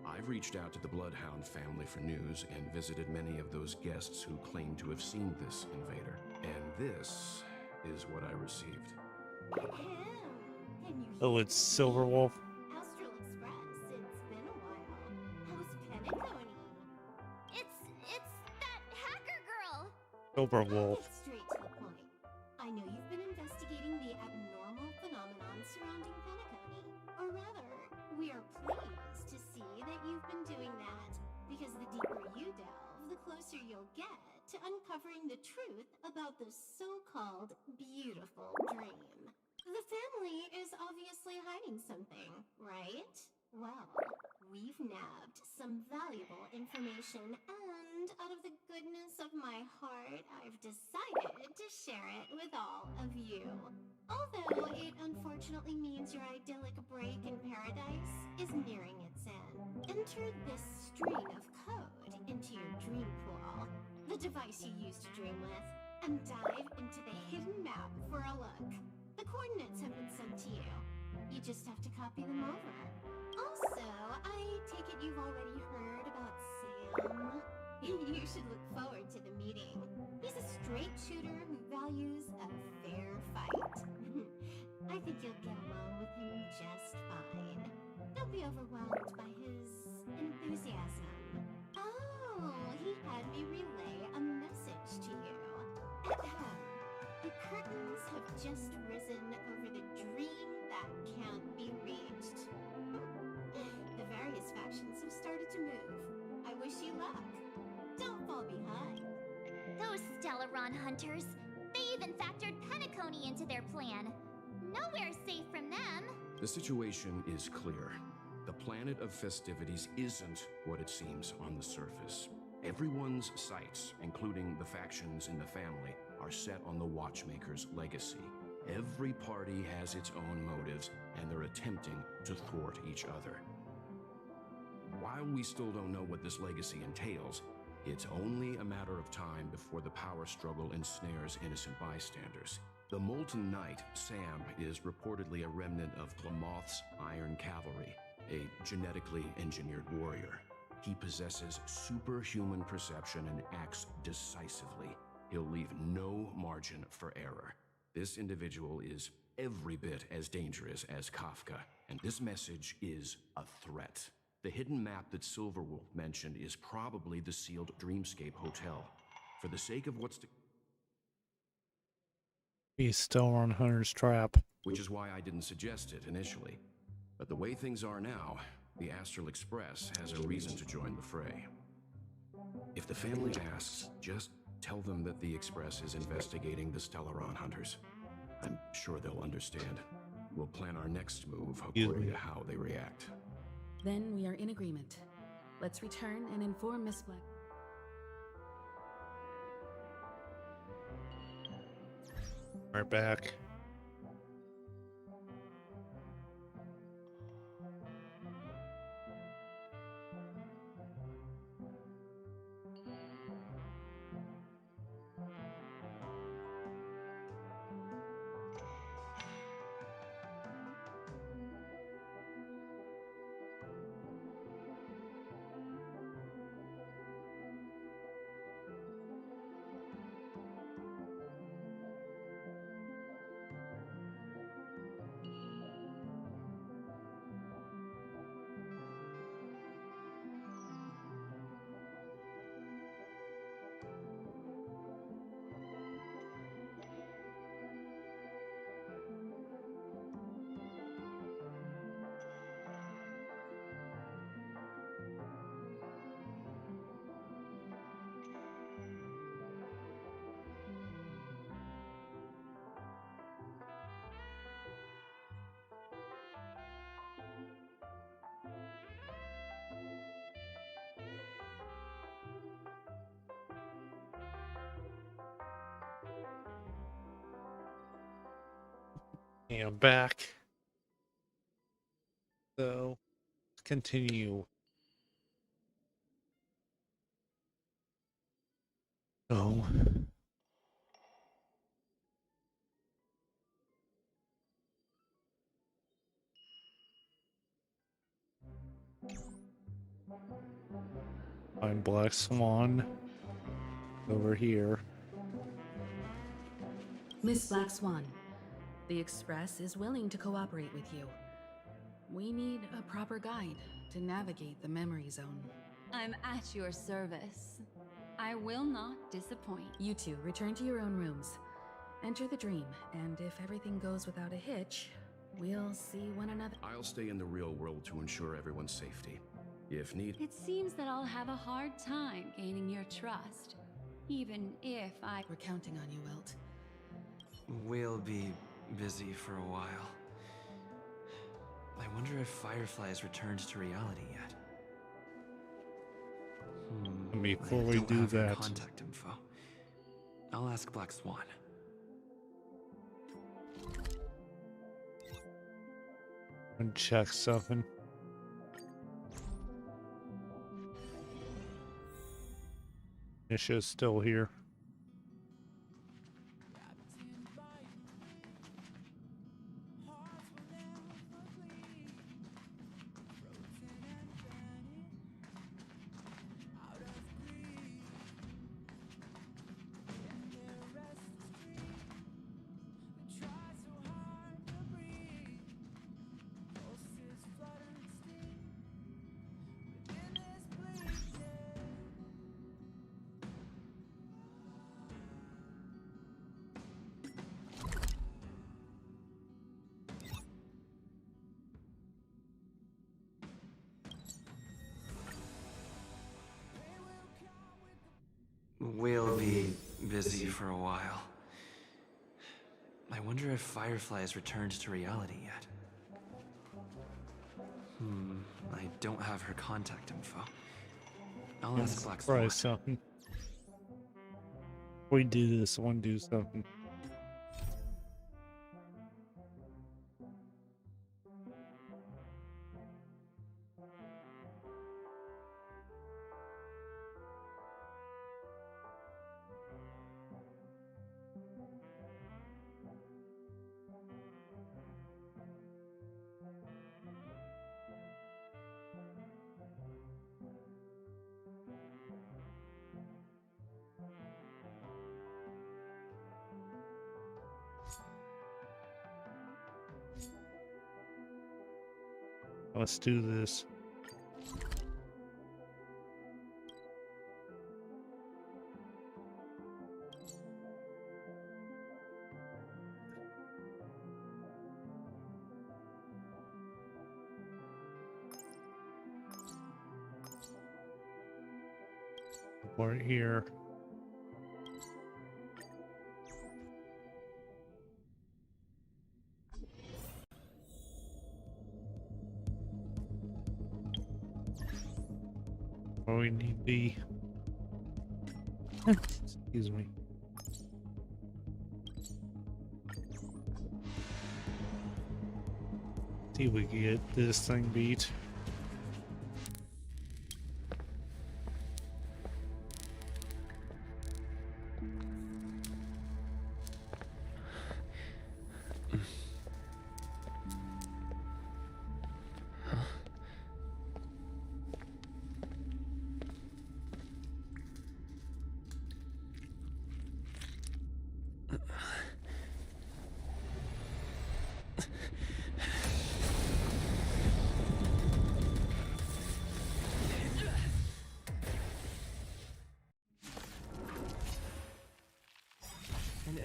I've reached out to the Bloodhound family for news and visited many of those guests who claim to have seen this invader. And this is what I received. Oh, it's Silverwolf. Astral Express, it's been a while. How's Penacony? It's that hacker girl! Silverwolf. Get straight to the point. I know you've been investigating the abnormal phenomenon surrounding Penacony. Or rather, we are pleased to see that you've been doing that, because the deeper you delve, the closer you'll get to uncovering the truth about the so-called beautiful dream. The family is obviously hiding something, right? Well, we've nabbed some valuable information, and out of the goodness of my heart, I've decided to share it with all of you. Although it unfortunately means your idyllic break in paradise is nearing its end. Enter this string of code into your dream pool, the device you use to dream with, and dive into the hidden map for a look. The coordinates have been sent to you. You just have to copy them over. Also, I take it you've already heard about Sam. You should look forward to the meeting. He's a straight shooter who values a fair fight. I think you'll get along with him just fine. Don't be overwhelmed by his enthusiasm. Oh, he had me relay a message to you. Ahem. The curtains have just risen over the dream that can't be reached. The various factions have started to move. I wish you luck. Don't fall behind. Those Stellaron hunters, they even factored Penacony into their plan. Nowhere safe from them. The situation is clear. The planet of festivities isn't what it seems on the surface. Everyone's sights, including the factions in the family, are set on the Watchmaker's legacy. Every party has its own motives, and they're attempting to thwart each other. While we still don't know what this legacy entails, it's only a matter of time before the power struggle ensnares innocent bystanders. The Molten Knight, Sam, is reportedly a remnant of Glamoth's Iron Cavalry, a genetically engineered warrior. He possesses superhuman perception and acts decisively. He'll leave no margin for error. This individual is every bit as dangerous as Kafka, and this message is a threat. The hidden map that Silverwolf mentioned is probably the sealed Dreamscape Hotel. For the sake of what's to... He's still on Hunter's trap. Which is why I didn't suggest it initially. But the way things are now, the Astral Express has a reason to join the fray. If the family asks, just tell them that the Express is investigating the Stellaron hunters. I'm sure they'll understand. We'll plan our next move according to how they react. Then we are in agreement. Let's return and inform Miss Black. Right back. And I'm back. So, let's continue. Oh. Find Black Swan over here. Miss Black Swan, the Express is willing to cooperate with you. We need a proper guide to navigate the memory zone. I'm at your service. I will not disappoint. You two return to your own rooms. Enter the dream, and if everything goes without a hitch, we'll see one another. I'll stay in the real world to ensure everyone's safety. If need... It seems that I'll have a hard time gaining your trust, even if I... We're counting on you, Wilt. We'll be busy for a while. I wonder if Firefly has returned to reality yet. Before I we don't do have her that, contact info. I'll ask Black Swan. and check something. Nisha's still here. We'll be busy for a while. I wonder if Firefly has returned to reality yet. I don't have her contact info. I'll ask Black Swan. Try something. We do this, I want to do something. Let's do this. Right here. Where we need to be. Excuse me. See if we can get this thing beat.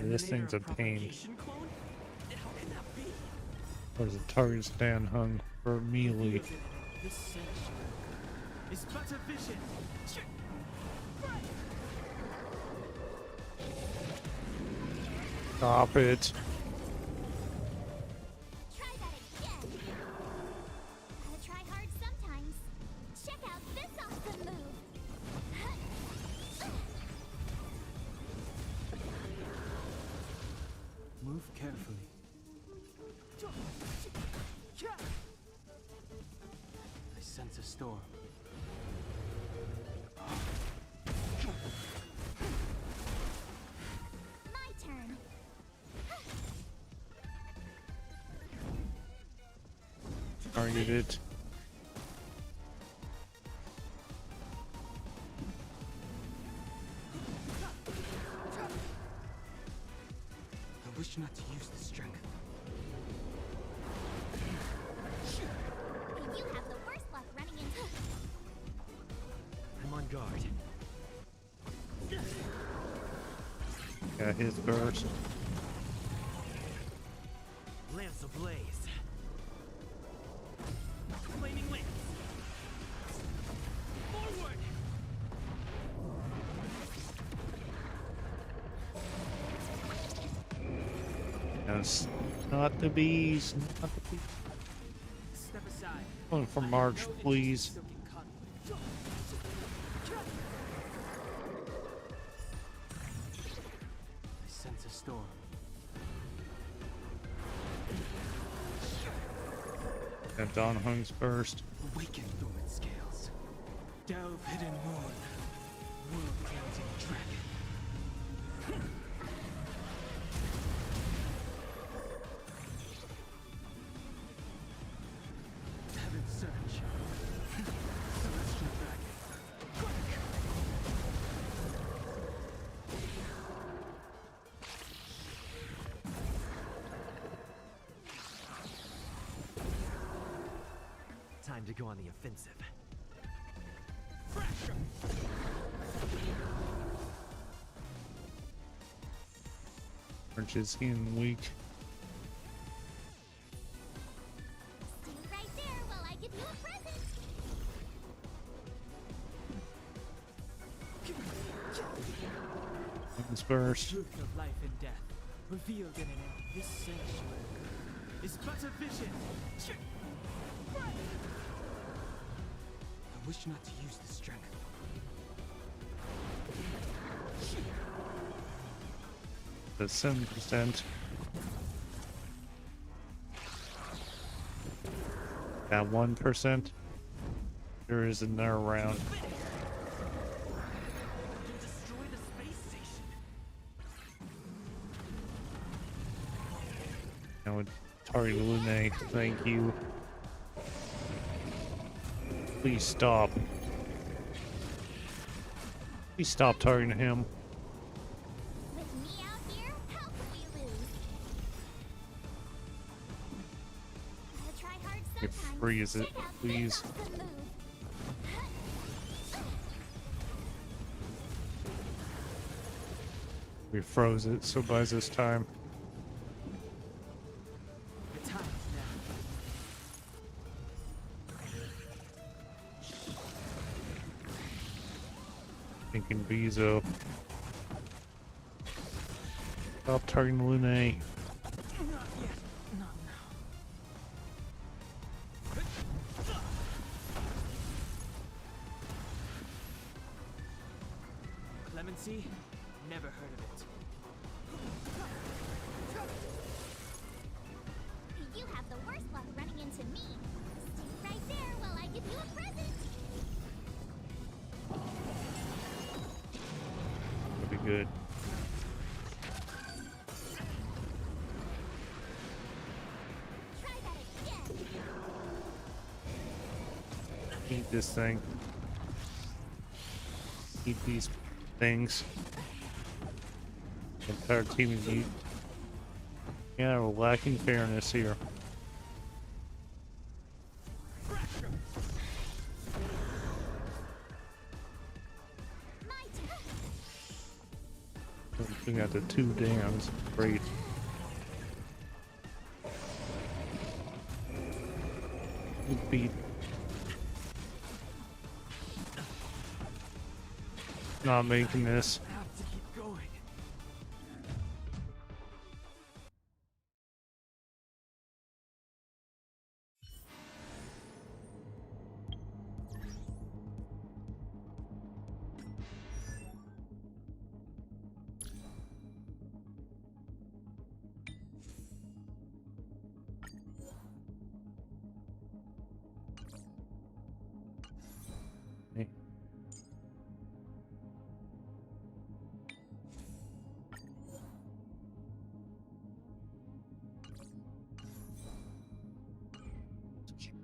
This thing's a pain. There's a target stand hung for melee. This sanctuary is but a vision. Stop it. Try that again. Gotta try hard sometimes. Check out this awesome move. Move carefully. I sense a storm. My turn. Targeted. I wish not to use the strength. You have the worst luck running into. I'm on guard. Got his burst. Lance ablaze. Flaming lance. Forward. Yes. Not the bees. Not the bees. Step aside. Going for March, please. I sense a storm. Got Don Hung's burst. Awaken dormant scales. Delve hidden moon. World counting dragon. Heaven search. Celestial dragon. Time to go on the offensive. March is getting weak. Stay right there while I give you a present. Hung's burst. The truth of life and death, revealed in an end. This sanctuary is but a vision. I wish not to use the strength. The 7%. That 1%. There is another round. Destroy the space station. Now with target Lune, thank you. Please stop. Please stop targeting him. With me out here, how could we lose? Gotta try hard It sometimes. freeze it, Check out please. this awesome move. We froze it, so buys us time. The time's now. Thinking Bezo. Stop targeting Lune. Not yet. Not now. Clemency? Never heard of it. You have the worst luck running into me. Stay right there while I give you a present. That'll be good. Try that again. Eat this thing. Eat these things. The entire team is eat. Yeah, we're lacking fairness here. My turn. We got the 2 dams. Great. We beat. Not making this. I have to keep going. Hey.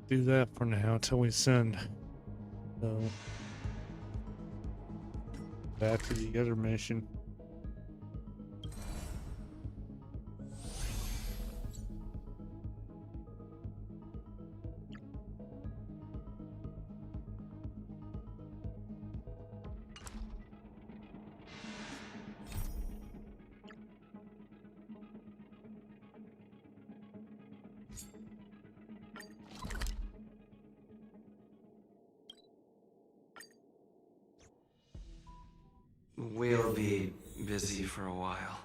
Do that for now until we send. So back to the other mission. We'll be busy for a while.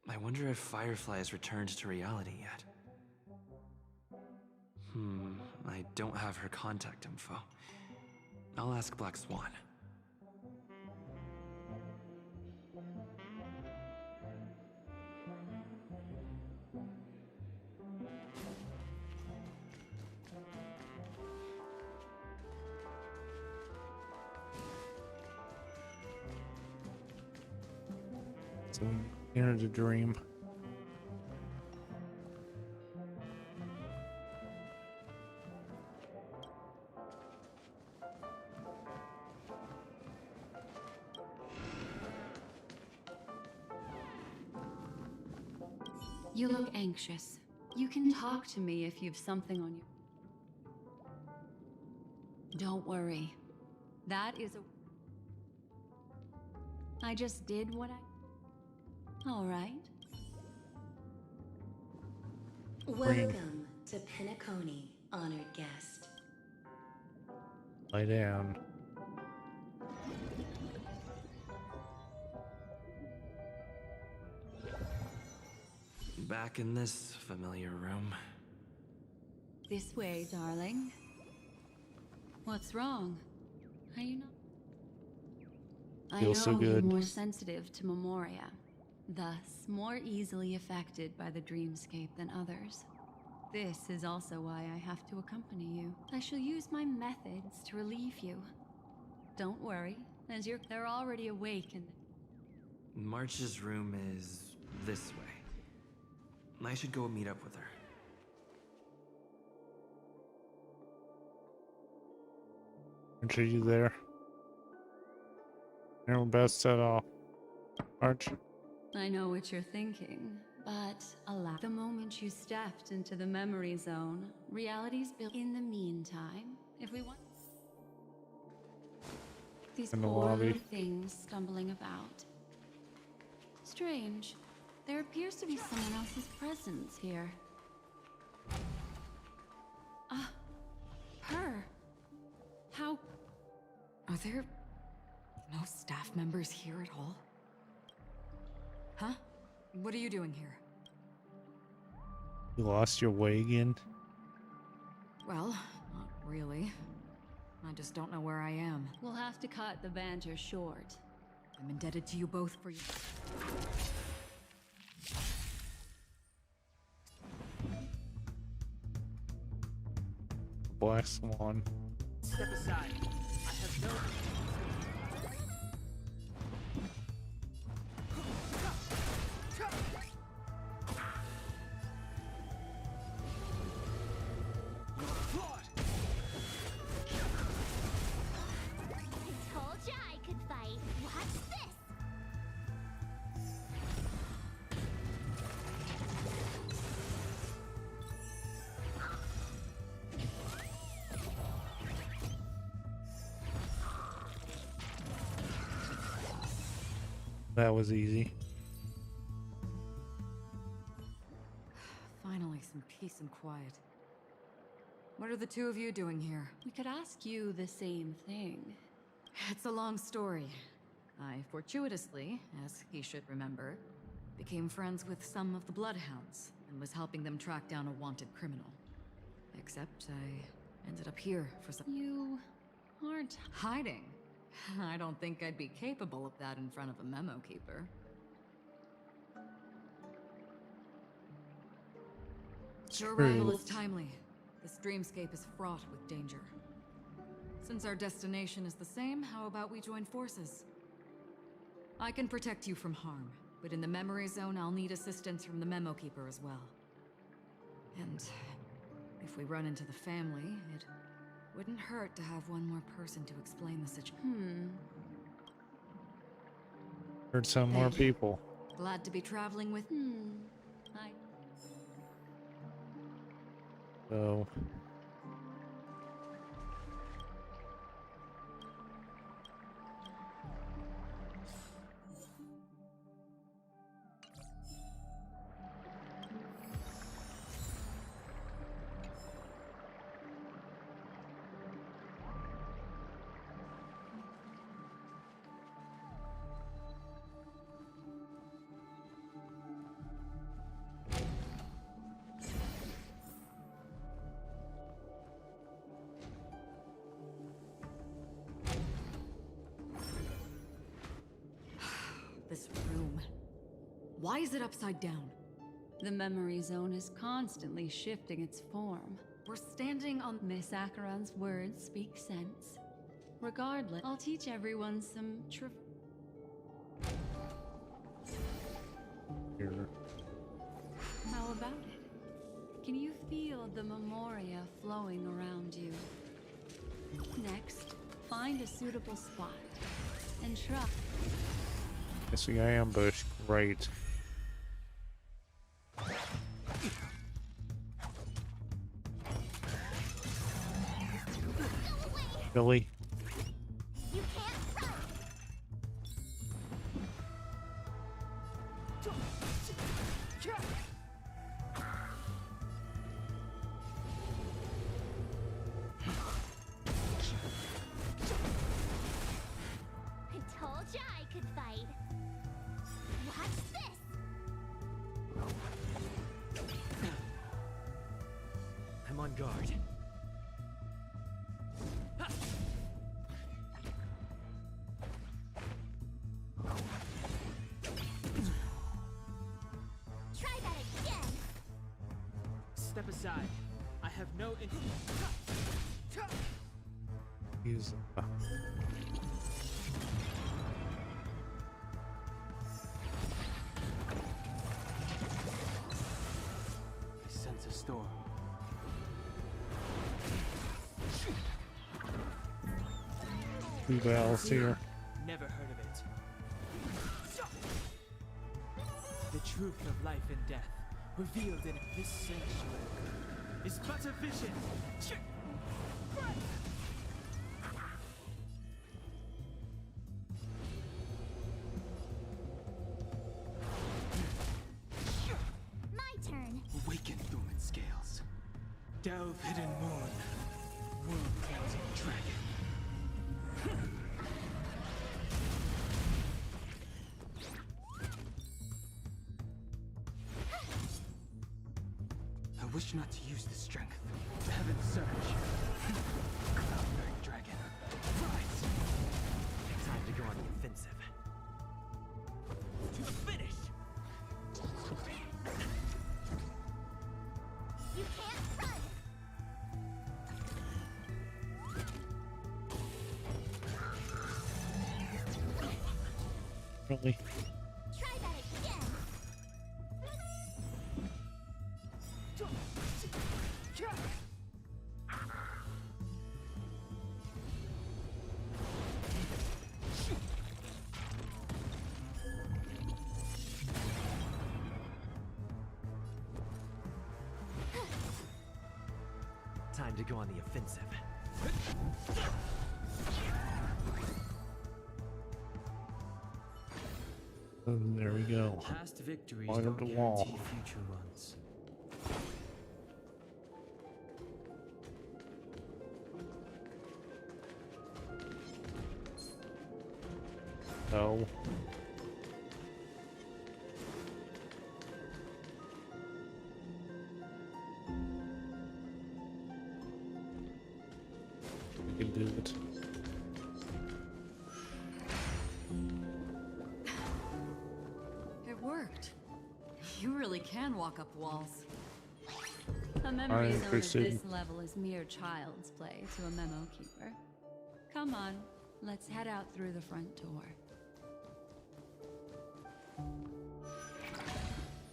I wonder if Firefly has returned to reality yet. I don't have her contact info. I'll ask Black Swan. So enter the dream. You look anxious. You can talk to me if you've something on you. Don't worry. That is a... I just did what I... All right. Welcome to Penacony, honored guest. Lie down. Back in this familiar room. This way, darling. What's wrong? Are you not? I Feels so know you're good. more sensitive to Memoria. thus more easily affected by the dreamscape than others. This is also why I have to accompany you. I shall use my methods to relieve you. Don't worry, as they're already awake and March's room is this way. I should go meet up with her. Aren't you there? You're best set off. March. I know what you're thinking, but alas, the moment you stepped into the memory zone, reality's built. In the meantime, if we want these In the poor lobby. little things stumbling about. Strange. There appears to be someone else's presence here. Ah, her. How? Are there no staff members here at all? Huh? What are you doing here? You lost your way again? Well, not really. I just don't know where I am. We'll have to cut the banter short. I'm indebted to you both for your... Black Swan. Step aside. I have no... I told ya I could fight. Watch this. That was easy. Finally, some peace and quiet. What are the two of you doing here? We could ask you the same thing. It's a long story. I fortuitously, as he should remember, became friends with some of the Bloodhounds and was helping them track down a wanted criminal. Except I ended up here for some... You aren't hiding. I don't think I'd be capable of that in front of a memo keeper. Your arrival is timely. This dreamscape is fraught with danger. Since our destination is the same, how about we join forces? I can protect you from harm, but in the memory zone, I'll need assistance from the memo keeper as well. And if we run into the family, it wouldn't hurt to have one more person to explain the situation. Heard some more people. Glad to be traveling with... So This room. Why is it upside down? The memory zone is constantly shifting its form. We're standing on... Miss Acheron's words speak sense. Regardless, I'll teach everyone some here. How about it? Can you feel the memoria flowing around you? Next, find a suitable spot and try. Missing ambush. Great. Billy. You can't run. I told ya I could fight. Watch this. I'm on guard. Step aside. I have no He's I sense a storm. who else here? Never heard of it. The truth of life and death, revealed in this sanctuary, is but a vision. My turn. Awaken, Lumen Scales. Delve hidden moon. World cleansing dragon. I wish not to use this strength. Heaven's surge. Cloud-bearing dragon. Rise! Time to go on the offensive. To the finish! You can't run. Really? Try that again. Time to go on the offensive. And there we go. Past victories Line don't up the guarantee wall. future ones. No. We can do it. It worked. You really can walk up walls. A memory zone of interested. this level is mere child's play to a memo keeper. Come on, let's head out through the front door.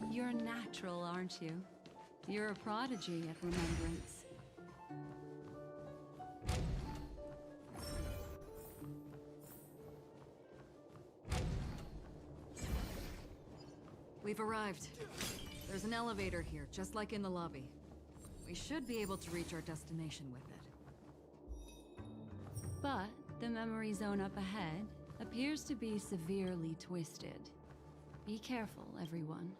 You're natural, aren't you? You're a prodigy at remembrance. We've arrived. There's an elevator here, just like in the lobby. We should be able to reach our destination with it. But the memory zone up ahead appears to be severely twisted. Be careful, everyone.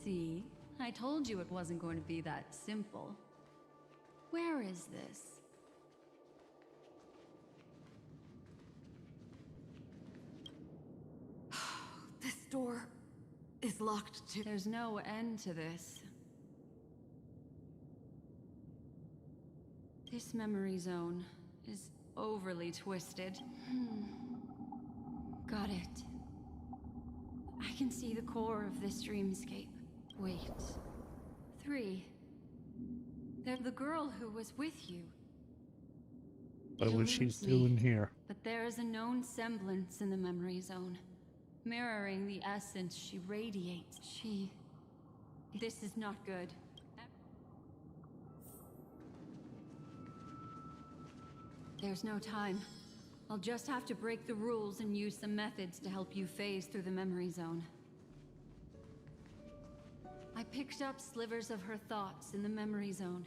See? I told you it wasn't going to be that simple. Where is this? This door is locked too. There's no end to this. This memory zone is overly twisted. Got it. I can see the core of this dreamscape. Wait. 3. They're the girl who was with you. But what she's Eludes me, doing here. But there is a known semblance in the memory zone, mirroring the essence she radiates. This is not good. There's no time. I'll just have to break the rules and use some methods to help you phase through the memory zone. I picked up slivers of her thoughts in the memory zone.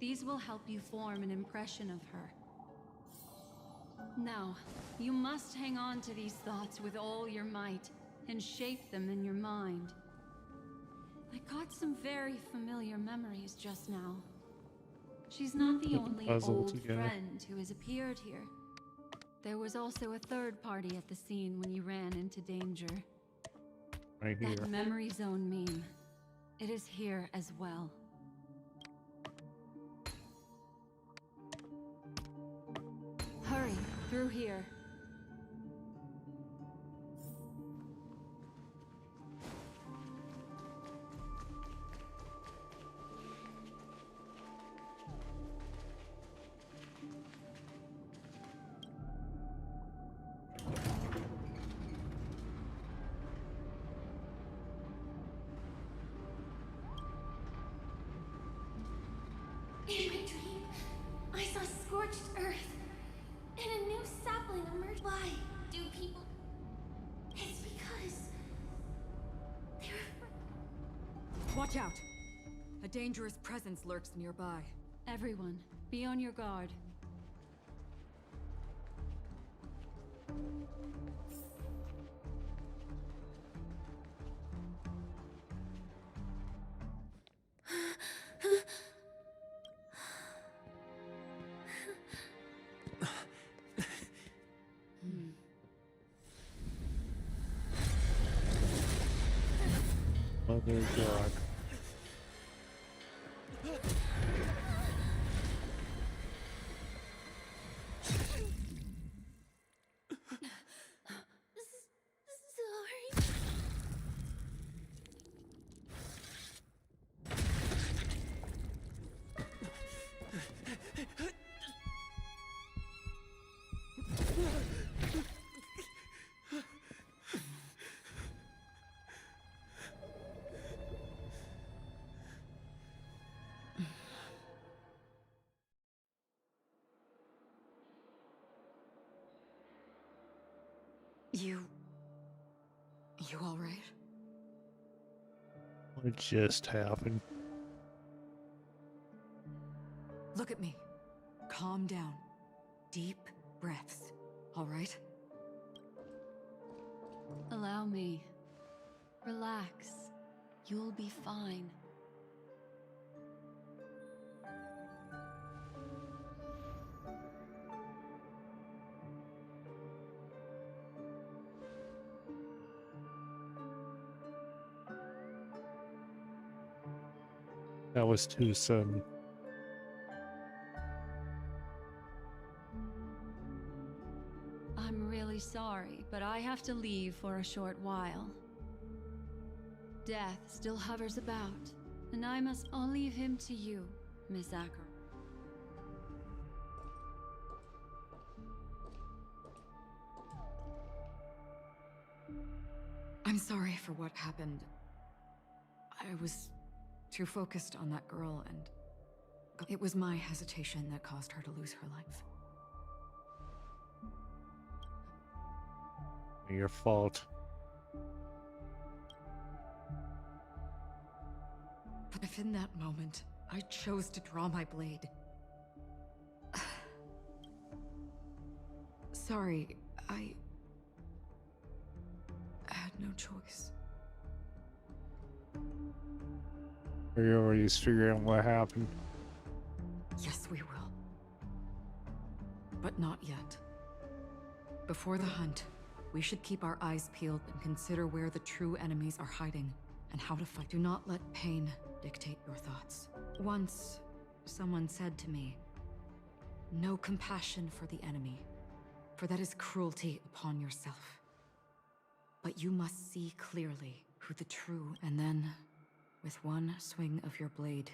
These will help you form an impression of her. Now, you must hang on to these thoughts with all your might and shape them in your mind. I got some very familiar memories just now. She's not the only puzzle old together. friend who has appeared here. There was also a third party at the scene when you ran into danger. Right here. That memory zone meme. It is here as well. Hurry, through here. scorched earth, and a new sapling emerged. Why do people? It's because they're. Watch out! A dangerous presence lurks nearby. Everyone, be on your guard. Oh my god. Sorry. You all right? What just happened? Look at me. Calm down. Deep breaths, all right? Allow me. Relax. You'll be fine. That was too sudden. I'm really sorry, but I have to leave for a short while. Death still hovers about, and I must all leave him to you, Miss Acker. I'm sorry for what happened. I was too focused on that girl, and it was my hesitation that caused her to lose her life. Your fault. But if in that moment, I chose to draw my blade... Sorry, I had no choice. We're already figuring out what happened. Yes, we will. But not yet. Before the hunt, we should keep our eyes peeled and consider where the true enemies are hiding and how to fight. Do not let pain dictate your thoughts. Once, someone said to me, "No compassion for the enemy, for that is cruelty upon yourself. But you must see clearly who the true, and then, with one swing of your blade,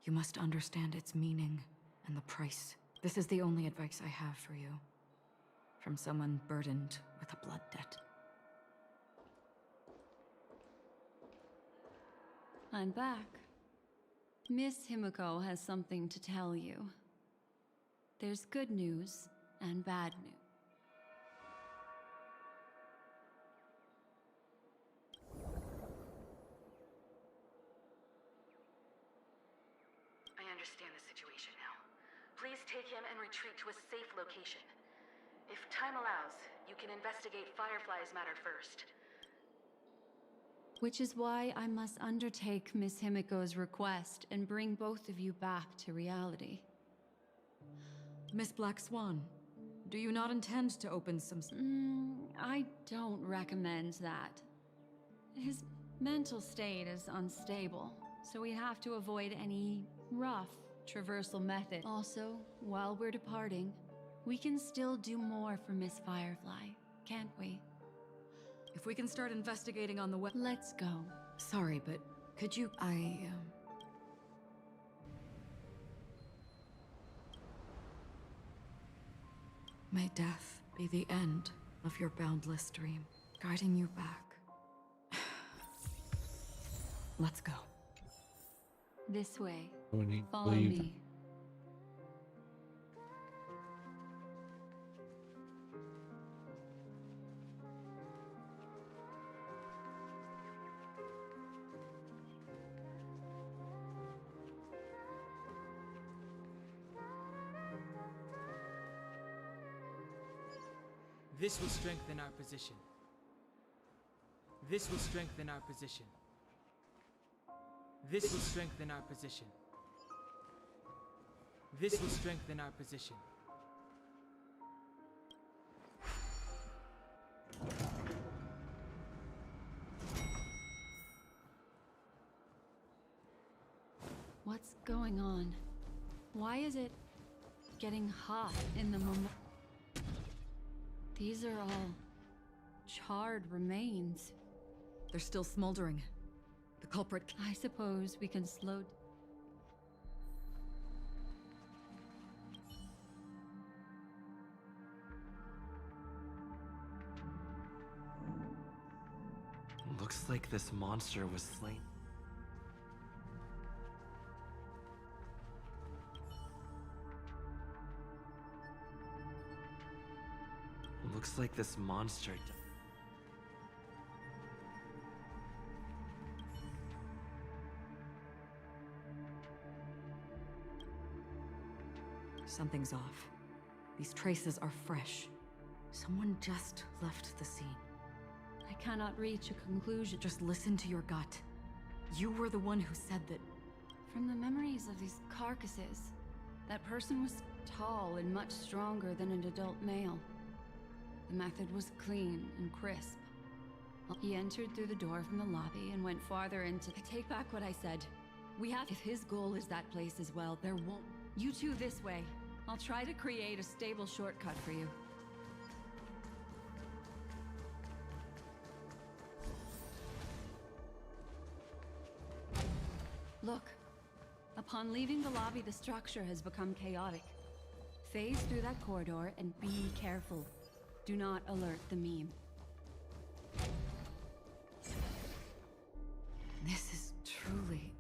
you must understand its meaning and the price. This is the only advice I have for you, from someone burdened with a blood debt." I'm back. Miss Himiko has something to tell you. There's good news and bad news. I understand the situation now. Please take him and retreat to a safe location. If time allows, you can investigate Firefly's matter first. Which is why I must undertake Miss Himiko's request and bring both of you back to reality. Miss Black Swan, do you not intend to open some... I don't recommend that. His mental state is unstable, so we have to avoid any rough traversal method. Also, while we're departing, we can still do more for Miss Firefly, can't we? If we can start investigating on the way... Let's go. Sorry, but could you... May death be the end of your boundless dream, guiding you back. Let's go. This way. When he Follow leave. me. This will strengthen our position. This will strengthen our position. This will strengthen our position. This will strengthen our position. What's going on? Why is it getting hot in the These are all charred remains. They're still smoldering. The culprit. I suppose we can slow. Looks like this monster was slain. Looks like this monster. Something's off. These traces are fresh. Someone just left the scene. I cannot reach a conclusion. Just listen to your gut. You were the one who said that. From the memories of these carcasses, that person was tall and much stronger than an adult male. The method was clean and crisp. He entered through the door from the lobby and went farther into. I take back what I said. We have. If his goal is that place as well, there won't. You two this way. I'll try to create a stable shortcut for you. Look. Upon leaving the lobby, the structure has become chaotic. Phase through that corridor and be careful. Do not alert the meme. This is truly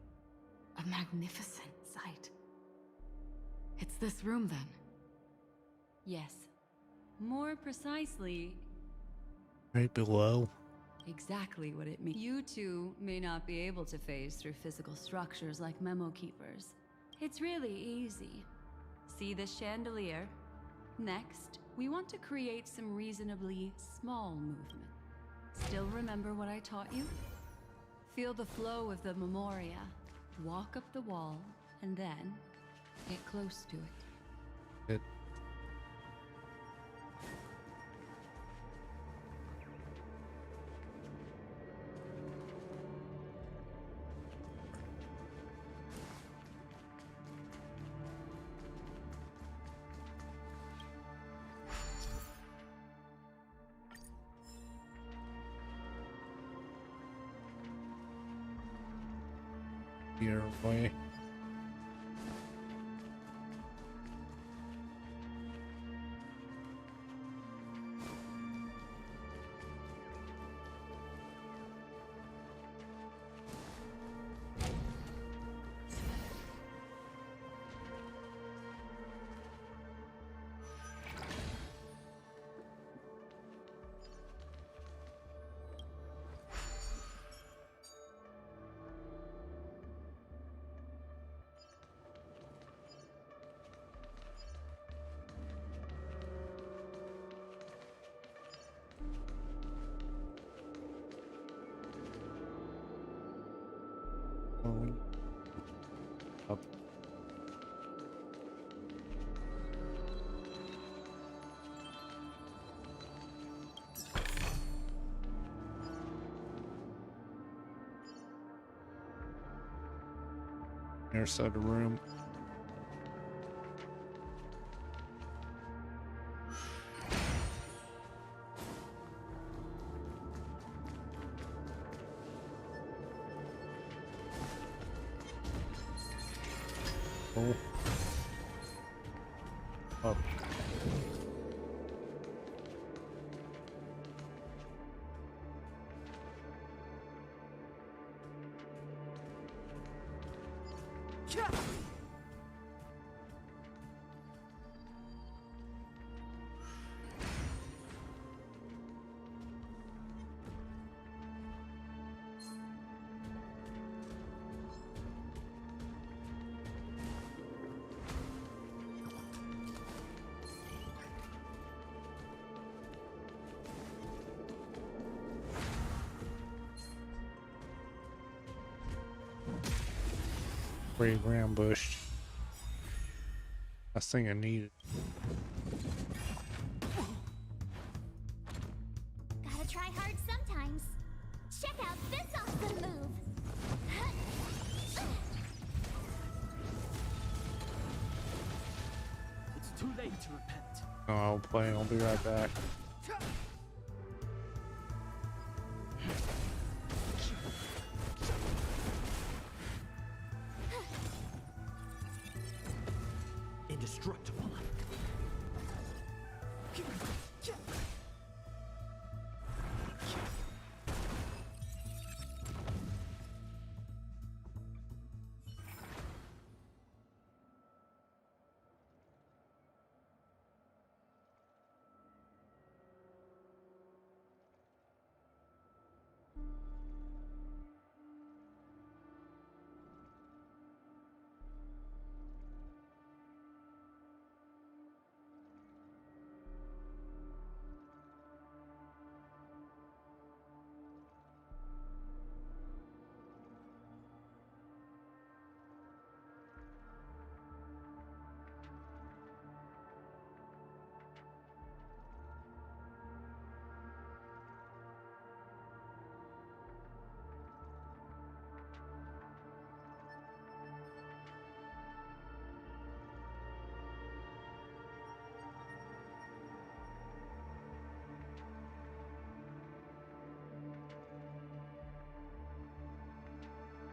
a magnificent sight. It's this room, then? Yes. More precisely, Right below. exactly what it means. You two may not be able to phase through physical structures like memo keepers. It's really easy. See this chandelier? Next, we want to create some reasonably small movement. Still remember what I taught you? Feel the flow of the memoria. Walk up the wall, and then get close to it. It. Your way. Up. Near side of the room. Oh. Up. Brave ambushed. Last thing I needed. Gotta try hard sometimes. Check out this awesome move. It's too late to repent. No, I'll play. I'll be right back. Indestructible.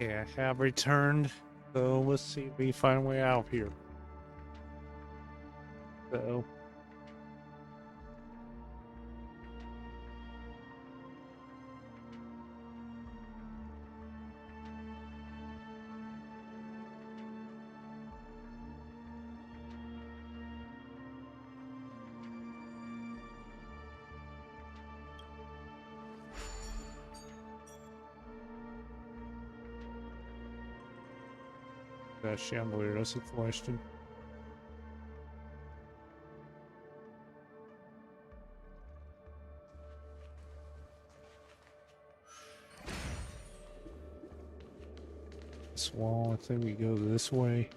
Okay, I have returned. So let's see if we find a way out here. So. That chandelier, that's a question. This wall, I think we go this way.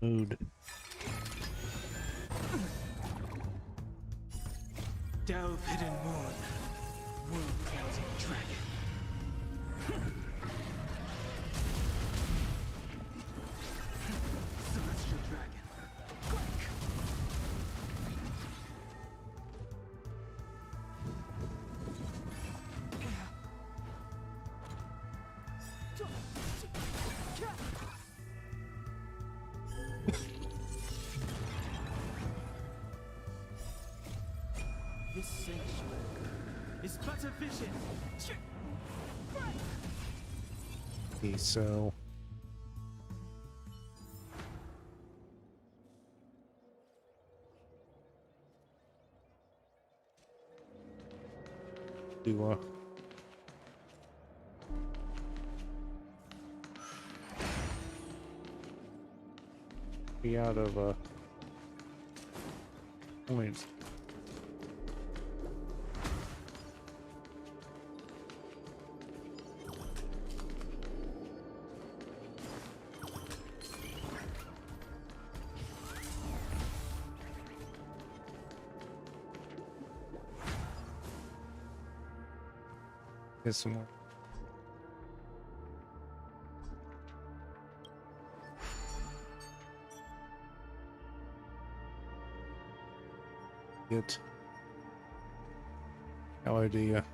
Mood. Delve hidden moon. World closing dragon. Celestial dragon. This sanctuary is but a vision. Okay, so. Do be out of points. Get some more. Get. No idea.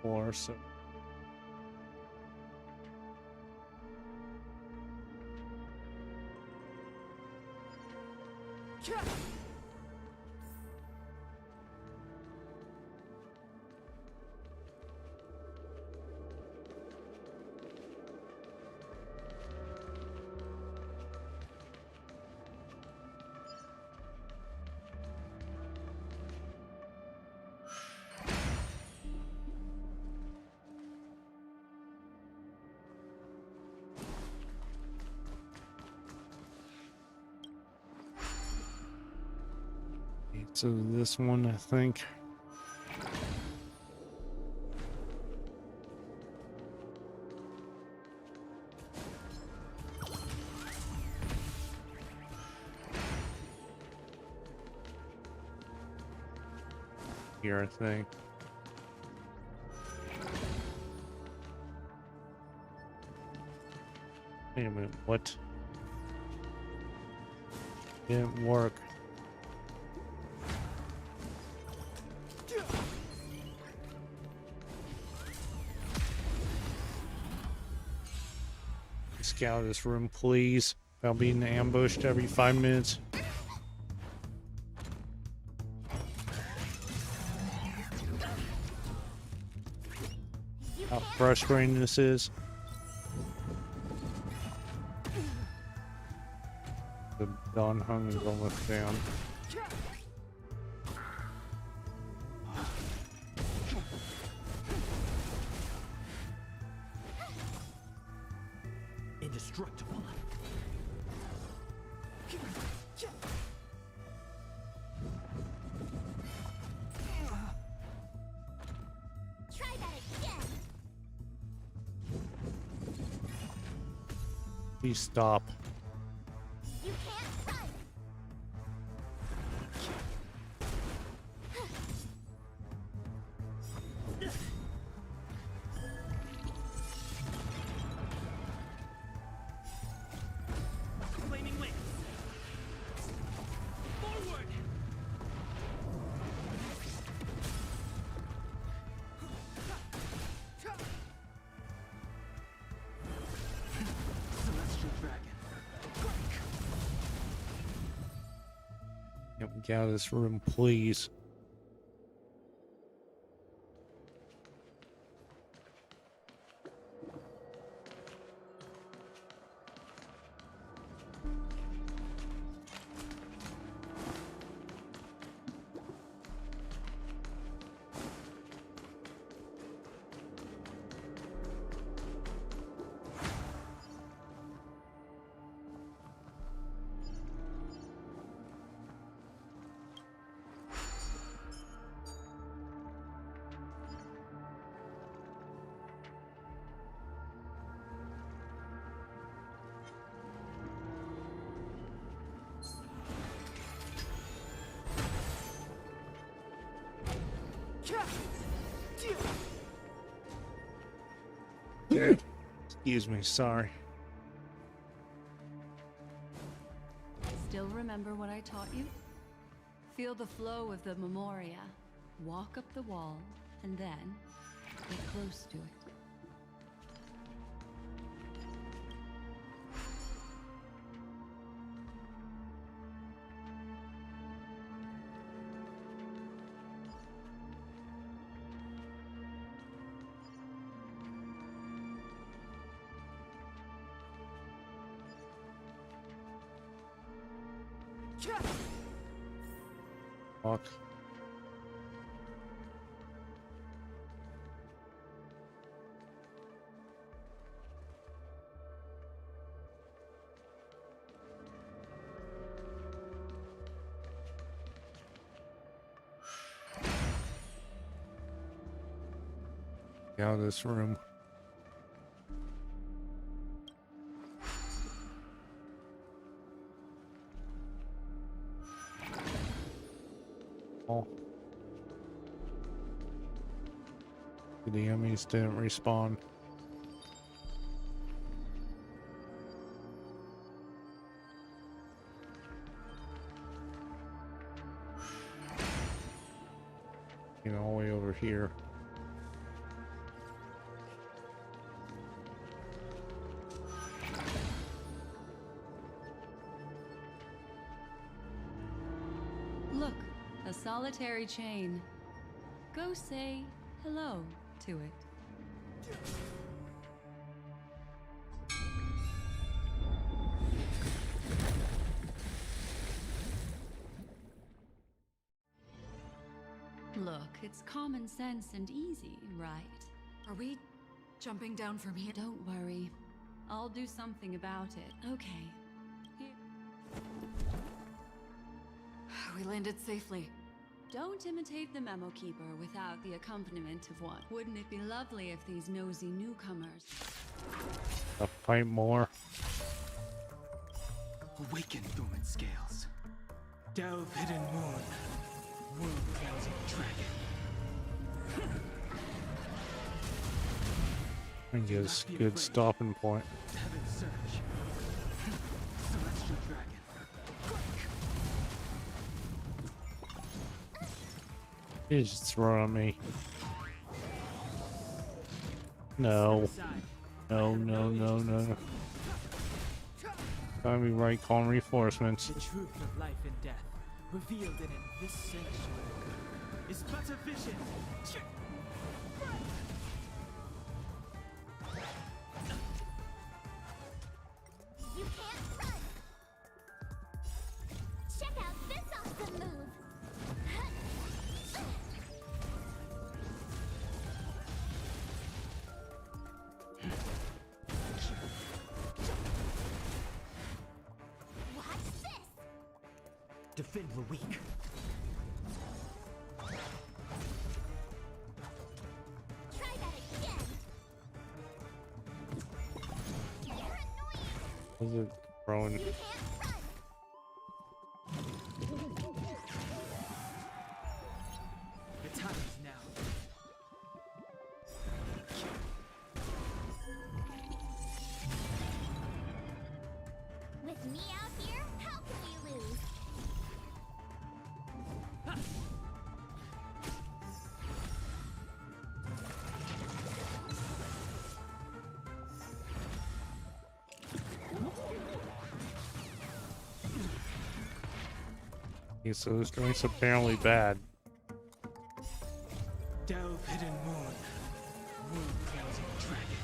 Or so. So this one, I think. Here, I think. Wait a minute, what? Didn't work. Scout this room, please. Without being ambushed every 5 minutes. How frustrating this is. The dawn hung is almost down. Indestructible. Try that again. Please stop. You can't run. Flaming wings. Forward. Celestial dragon. Get out of this room, please. Excuse me, sorry. Still remember what I taught you? Feel the flow of the Memoria. Walk up the wall, and then get close to it. Fuck. Get out of this room. Oh. The enemies didn't respawn. You know, all the way over here. Look, a solitary chain. Go say hello to it. Look, it's common sense and easy, right? Are we jumping down from here? Don't worry. I'll do something about it. Okay. Here. We landed safely. Don't imitate the memo keeper without the accompaniment of one. Wouldn't it be lovely if these nosy newcomers... I'll fight more. Awaken dormant scales. Delve hidden moon. World-cleansing dragon. I think it's a good stopping point. Heaven's surge. Celestial dragon. He's just throwing me. No. No, no, no, no. Gotta be right, calling reinforcements. The truth of life and death, revealed in this sanctuary, is but a vision. You can't run! Check out this awesome move! Watch this! Defend the weak. Try that again! You're annoying! Was it throwing? You can't run! The time is now. With me out here, how can we lose? Okay, so this drink's apparently bad. Delve hidden moon. World-cleansing dragon.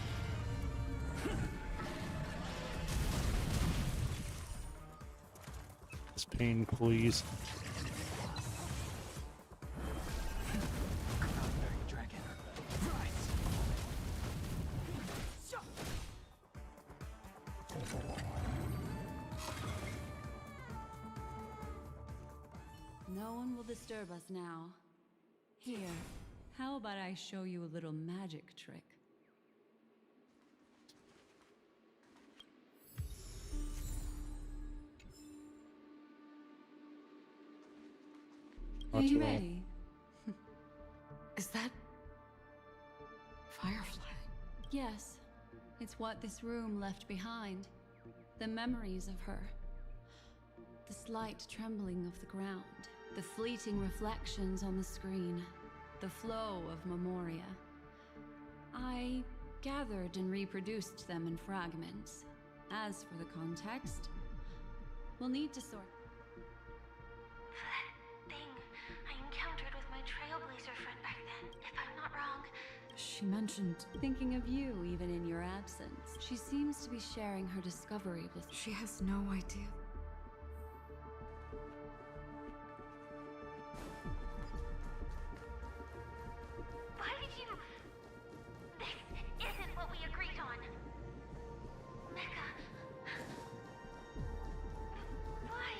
This pain, please. Cloudbearing dragon. Rise! No one will disturb us now. Here, how about I show you a little magic trick? Are you ready? Is that... Firefly? Yes. It's what this room left behind. The memories of her. The slight trembling of the ground. The fleeting reflections on the screen. The flow of memoria. I gathered and reproduced them in fragments. As for the context, we'll need to sort... That thing I encountered with my trailblazer friend back then, if I'm not wrong. She mentioned... Thinking of you even in your absence. She seems to be sharing her discovery with... She has no idea. Why did you... This isn't what we agreed on. Mecca. Why?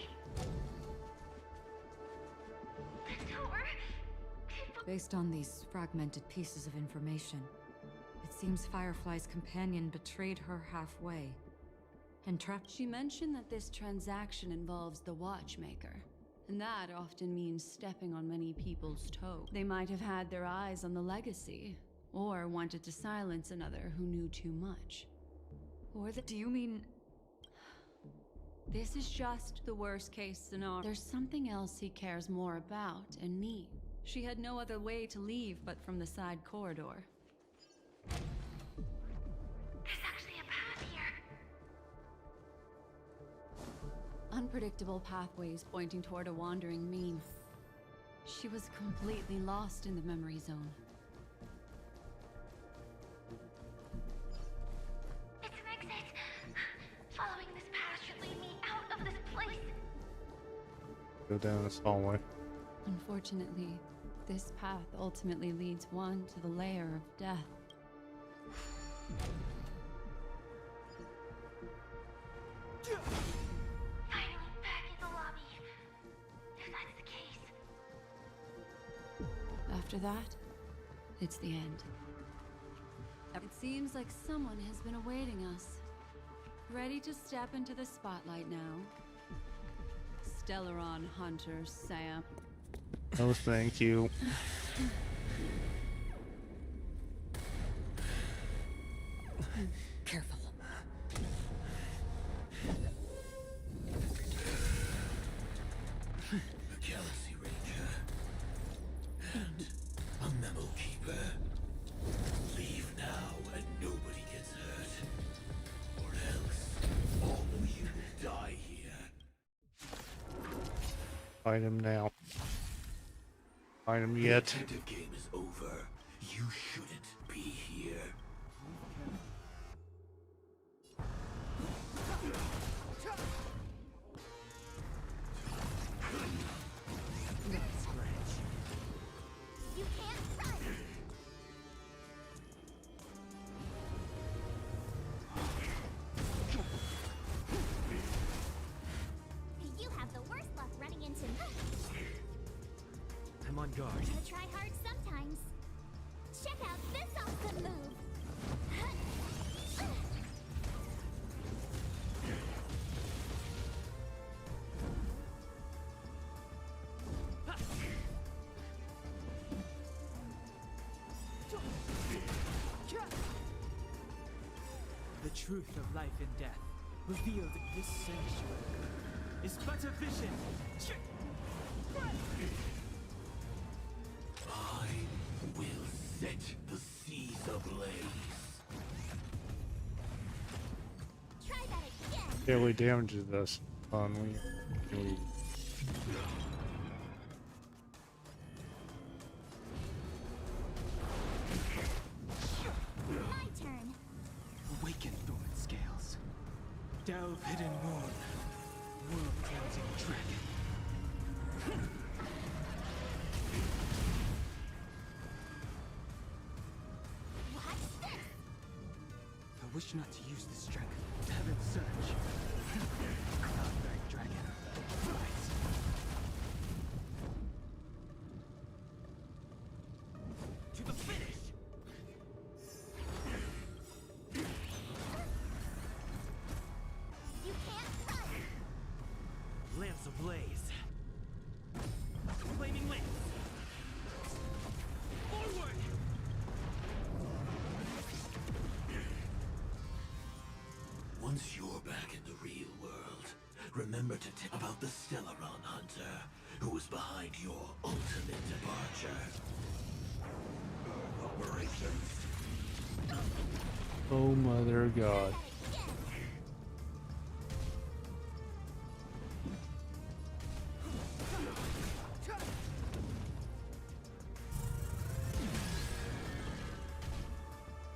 The tower... Based on these fragmented pieces of information, it seems Firefly's companion betrayed her halfway and trapped... She mentioned that this transaction involves the Watchmaker, and that often means stepping on many people's toes. They might have had their eyes on the legacy, or wanted to silence another who knew too much. Or the... Do you mean... This is just the worst case scenario. There's something else he cares more about and needs. She had no other way to leave but from the side corridor. There's actually a path here. Unpredictable pathways pointing toward a wandering meme. She was completely lost in the memory zone. It's an exit. Following this path should lead me out of this place. Go down this hallway. Unfortunately, this path ultimately leads one to the lair of death. Finally back in the lobby. If that's the case. after that, it's the end. It seems like someone has been awaiting us. Ready to step into the spotlight now. Stellaron Hunter Sam. Oh, thank you. Careful. A Galaxy Ranger and a Memo Keeper. Leave now and nobody gets hurt. Or else all of you will die here. Find him now. Find him yet. The detective game is over. You shouldn't be here. You can't run! You have the worst luck running into me. I'm on guard. Gotta try hard sometimes. Check out this awesome move! The truth of life and death, revealed in this sanctuary, is but a vision. I will set the seas ablaze. Try that again! Barely damages us. We My turn! Awaken, dormant scales. Delve hidden moon. World cleansing dragon. Watch this! I wish not to use this strength. Heaven's surge. Cloudback dragon. Rise. To the finish! You can't run! Lance ablaze. Flaming lance. Forward! Once you're back in the real world, remember to tell about the Stellaron Hunter, who was behind your ultimate departure. Operations. Oh, mother of God.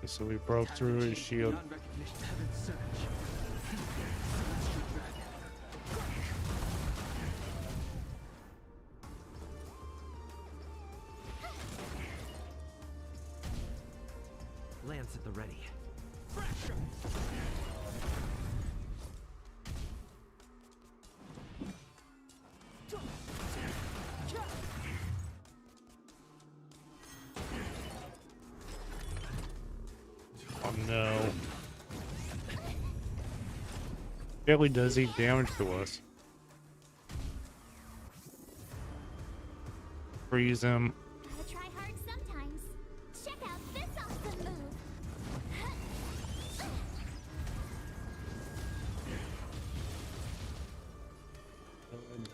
So we broke through his shield. Beyond recognition. Heaven's surge. Celestial dragon. Lance at the ready. Fracture! Oh no. Barely does any damage to us. Freeze him. Gotta try hard sometimes. Check out this awesome move!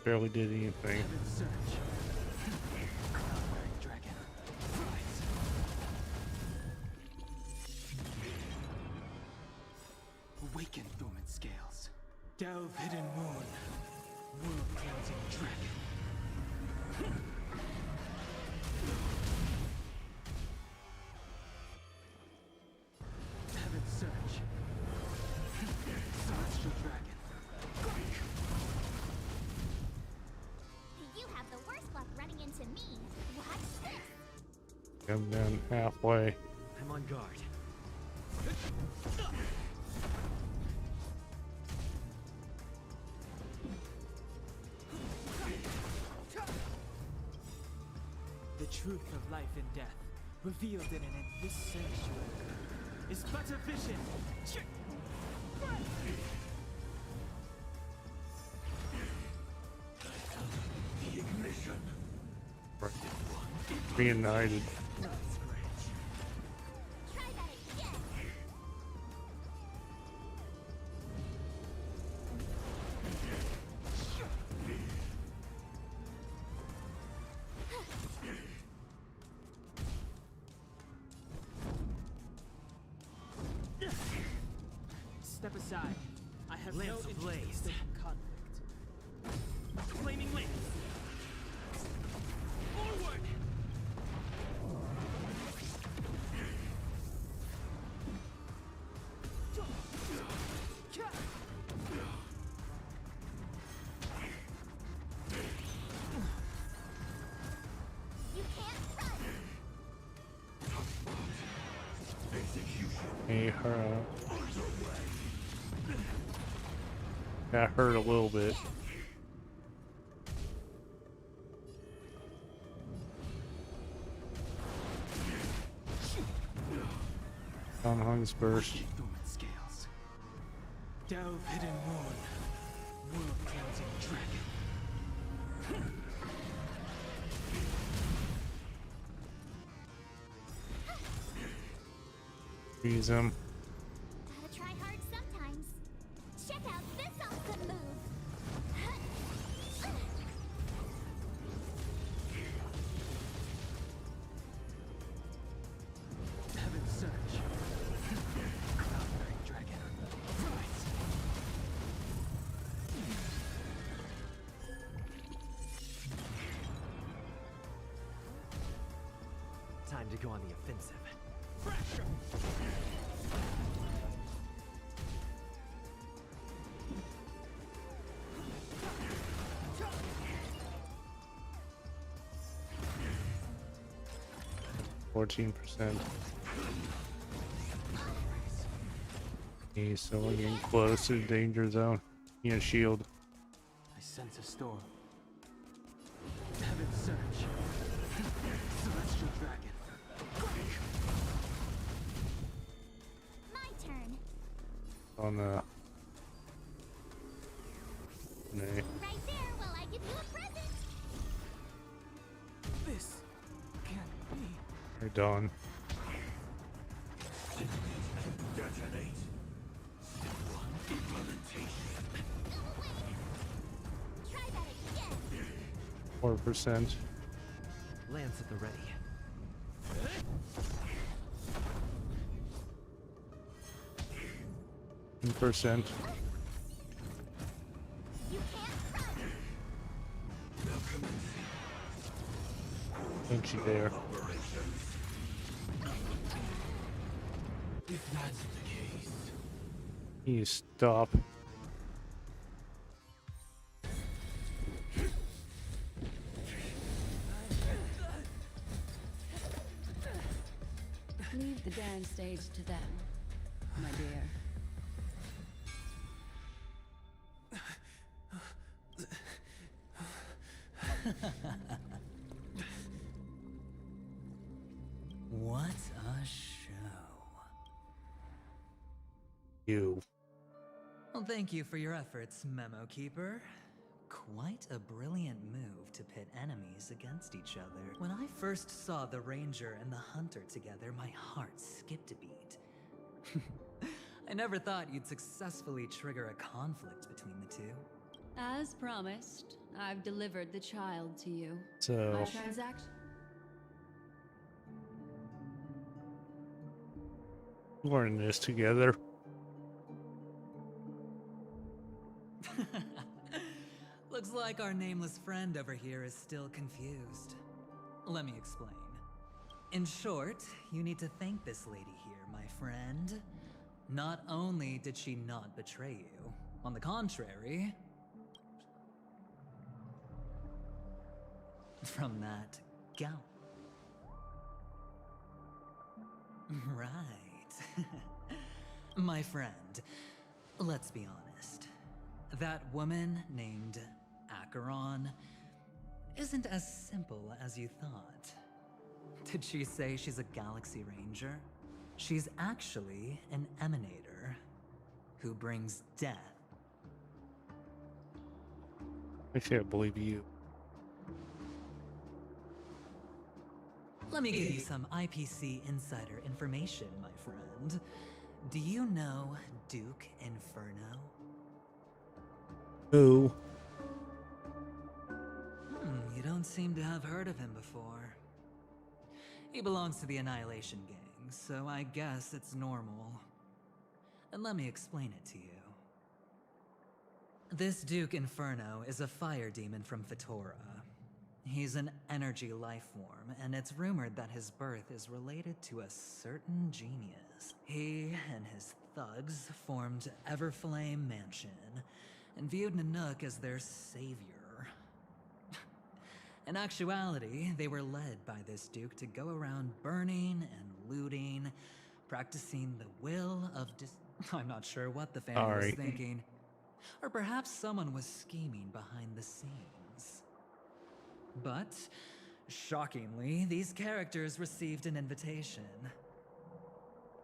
Barely did anything. Heaven's surge. Cloudback dragon. Rise. Awaken, dormant scales. Delve hidden moon. World cleansing dragon. Heaven's surge. Celestial dragon. You have the worst luck running into me. Watch this! Come down halfway. I'm on guard. The truth of life and death, revealed in an endless sanctuary, is but a vision. The ignition. Reunited. Try that again. Step aside. I have Lance no interest ablaze. in conflict. Flaming lance. Forward! You can't run. Hey, her. That hurt a little bit. Tom Hung's burst. Dormant scales. Delve hidden moon. World cleansing dragon. Freeze him. Gotta try hard sometimes. Check out this awesome move. Heaven search. Cloud-bearing dragon. Rise. Time to go on the offensive. Pressure. 14%. Okay, so we're getting close to the danger zone. Need a shield. I sense a storm. Heaven search. Celestial dragon. My turn. On the. Nay. Right there while I give you a present. This can't be. We're done. Detonate. Step 1, implementation. Try that again. 4%. Lance at the ready. Percent. You can't run. Ain't you there? If that's the case, You stop. Leave the dance stage to them, my dear. What a show. You. Well, thank you for your efforts, Memo Keeper. Quite a brilliant move to pit enemies against each other. When I first saw the Ranger and the Hunter together, my heart skipped a beat. I never thought you'd successfully trigger a conflict between the two. As promised, I've delivered the child to you. So- My transaction. We're in this together. Looks like our nameless friend over here is still confused. Let me explain. In short, you need to thank this lady here, my friend. Not only did she not betray you, on the contrary, from that gown. Right. My friend, let's be honest. That woman named Acheron isn't as simple as you thought. Did she say she's a Galaxy Ranger? She's actually an Emanator who brings death. I can't believe you. Let me give you some IPC insider information, my friend. Do you know Duke Inferno? Who? You don't seem to have heard of him before. He belongs to the Annihilation Gang, so I guess it's normal. And let me explain it to you. This Duke Inferno is a fire demon from Fatora. He's an energy life form, and it's rumored that his birth is related to a certain genius. He and his thugs formed Everflame Mansion, and viewed Nanook as their savior. In actuality, they were led by this Duke to go around burning and looting, practicing the will of I'm not sure what the family was thinking. Or perhaps someone was scheming behind the scenes. But, shockingly, these characters received an invitation.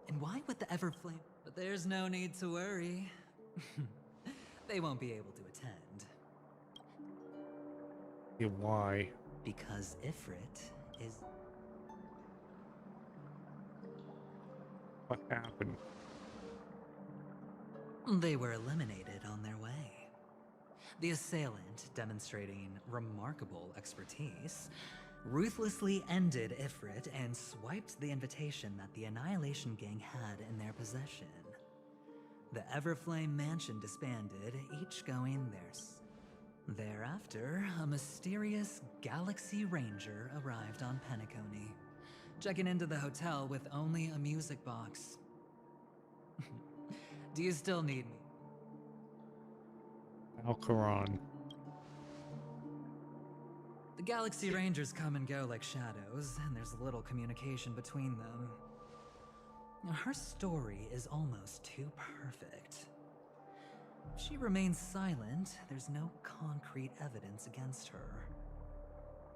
And why would the Everflame? But there's no need to worry. They won't be able to attend. Yeah, why? Because Ifrit is... What happened? They were eliminated on their way. The assailant, demonstrating remarkable expertise, ruthlessly ended Ifrit and swiped the invitation that the Annihilation Gang had in their possession. The Everflame Mansion disbanded, each going theirs. Thereafter, a mysterious Galaxy Ranger arrived on Penacony, checking into the hotel with only a music box. Do you still need me? Alcaron. The Galaxy Rangers come and go like shadows, and there's little communication between them. Her story is almost too perfect. If she remains silent, there's no concrete evidence against her.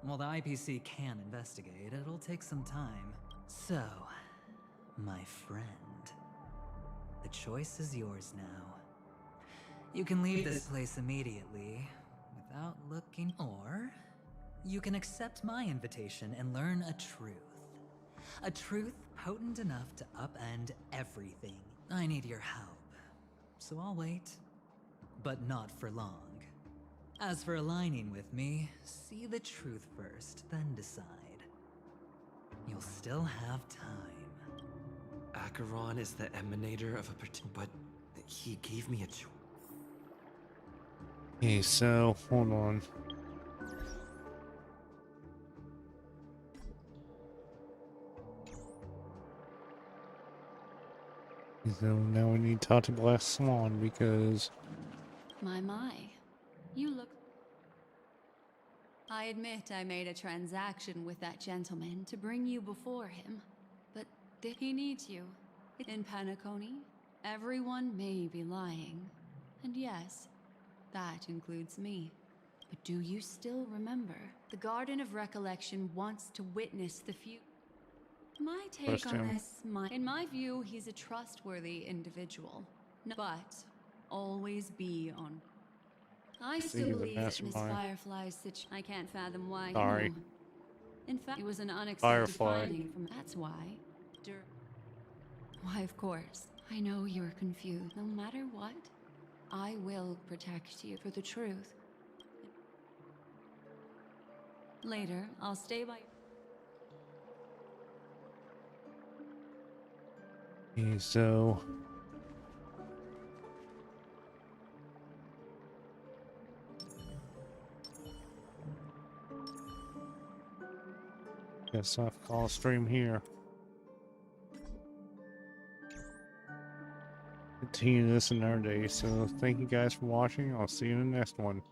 While the IPC can investigate, it'll take some time. So, my friend, the choice is yours now. You can leave this place immediately, without looking, or you can accept my invitation and learn a truth. A truth potent enough to upend everything. I need your help, so I'll wait. But not for long. As for aligning with me, see the truth first, then decide. You'll still have time. Acheron is the emanator of a but he gave me a choice. Okay, so, hold on. So now we need to talk to Black Swan because... My. You look... I admit I made a transaction with that gentleman to bring you before him, but he needs you. In Penacony, everyone may be lying. And yes, that includes me. But do you still remember? The Garden of Recollection wants to witness the future. My take on this, in my view, he's a trustworthy individual. But always be on. I still believe that Miss Firefly's situation. I can't fathom why. Sorry. No. In fact, it was an unexpected finding from. That's why. Why, of course. I know you're confused. No matter what, I will protect you for the truth. Later, I'll stay by. Okay, so... Guess I'll call stream here. Continue this another day, so thank you guys for watching. I'll see you in the next one.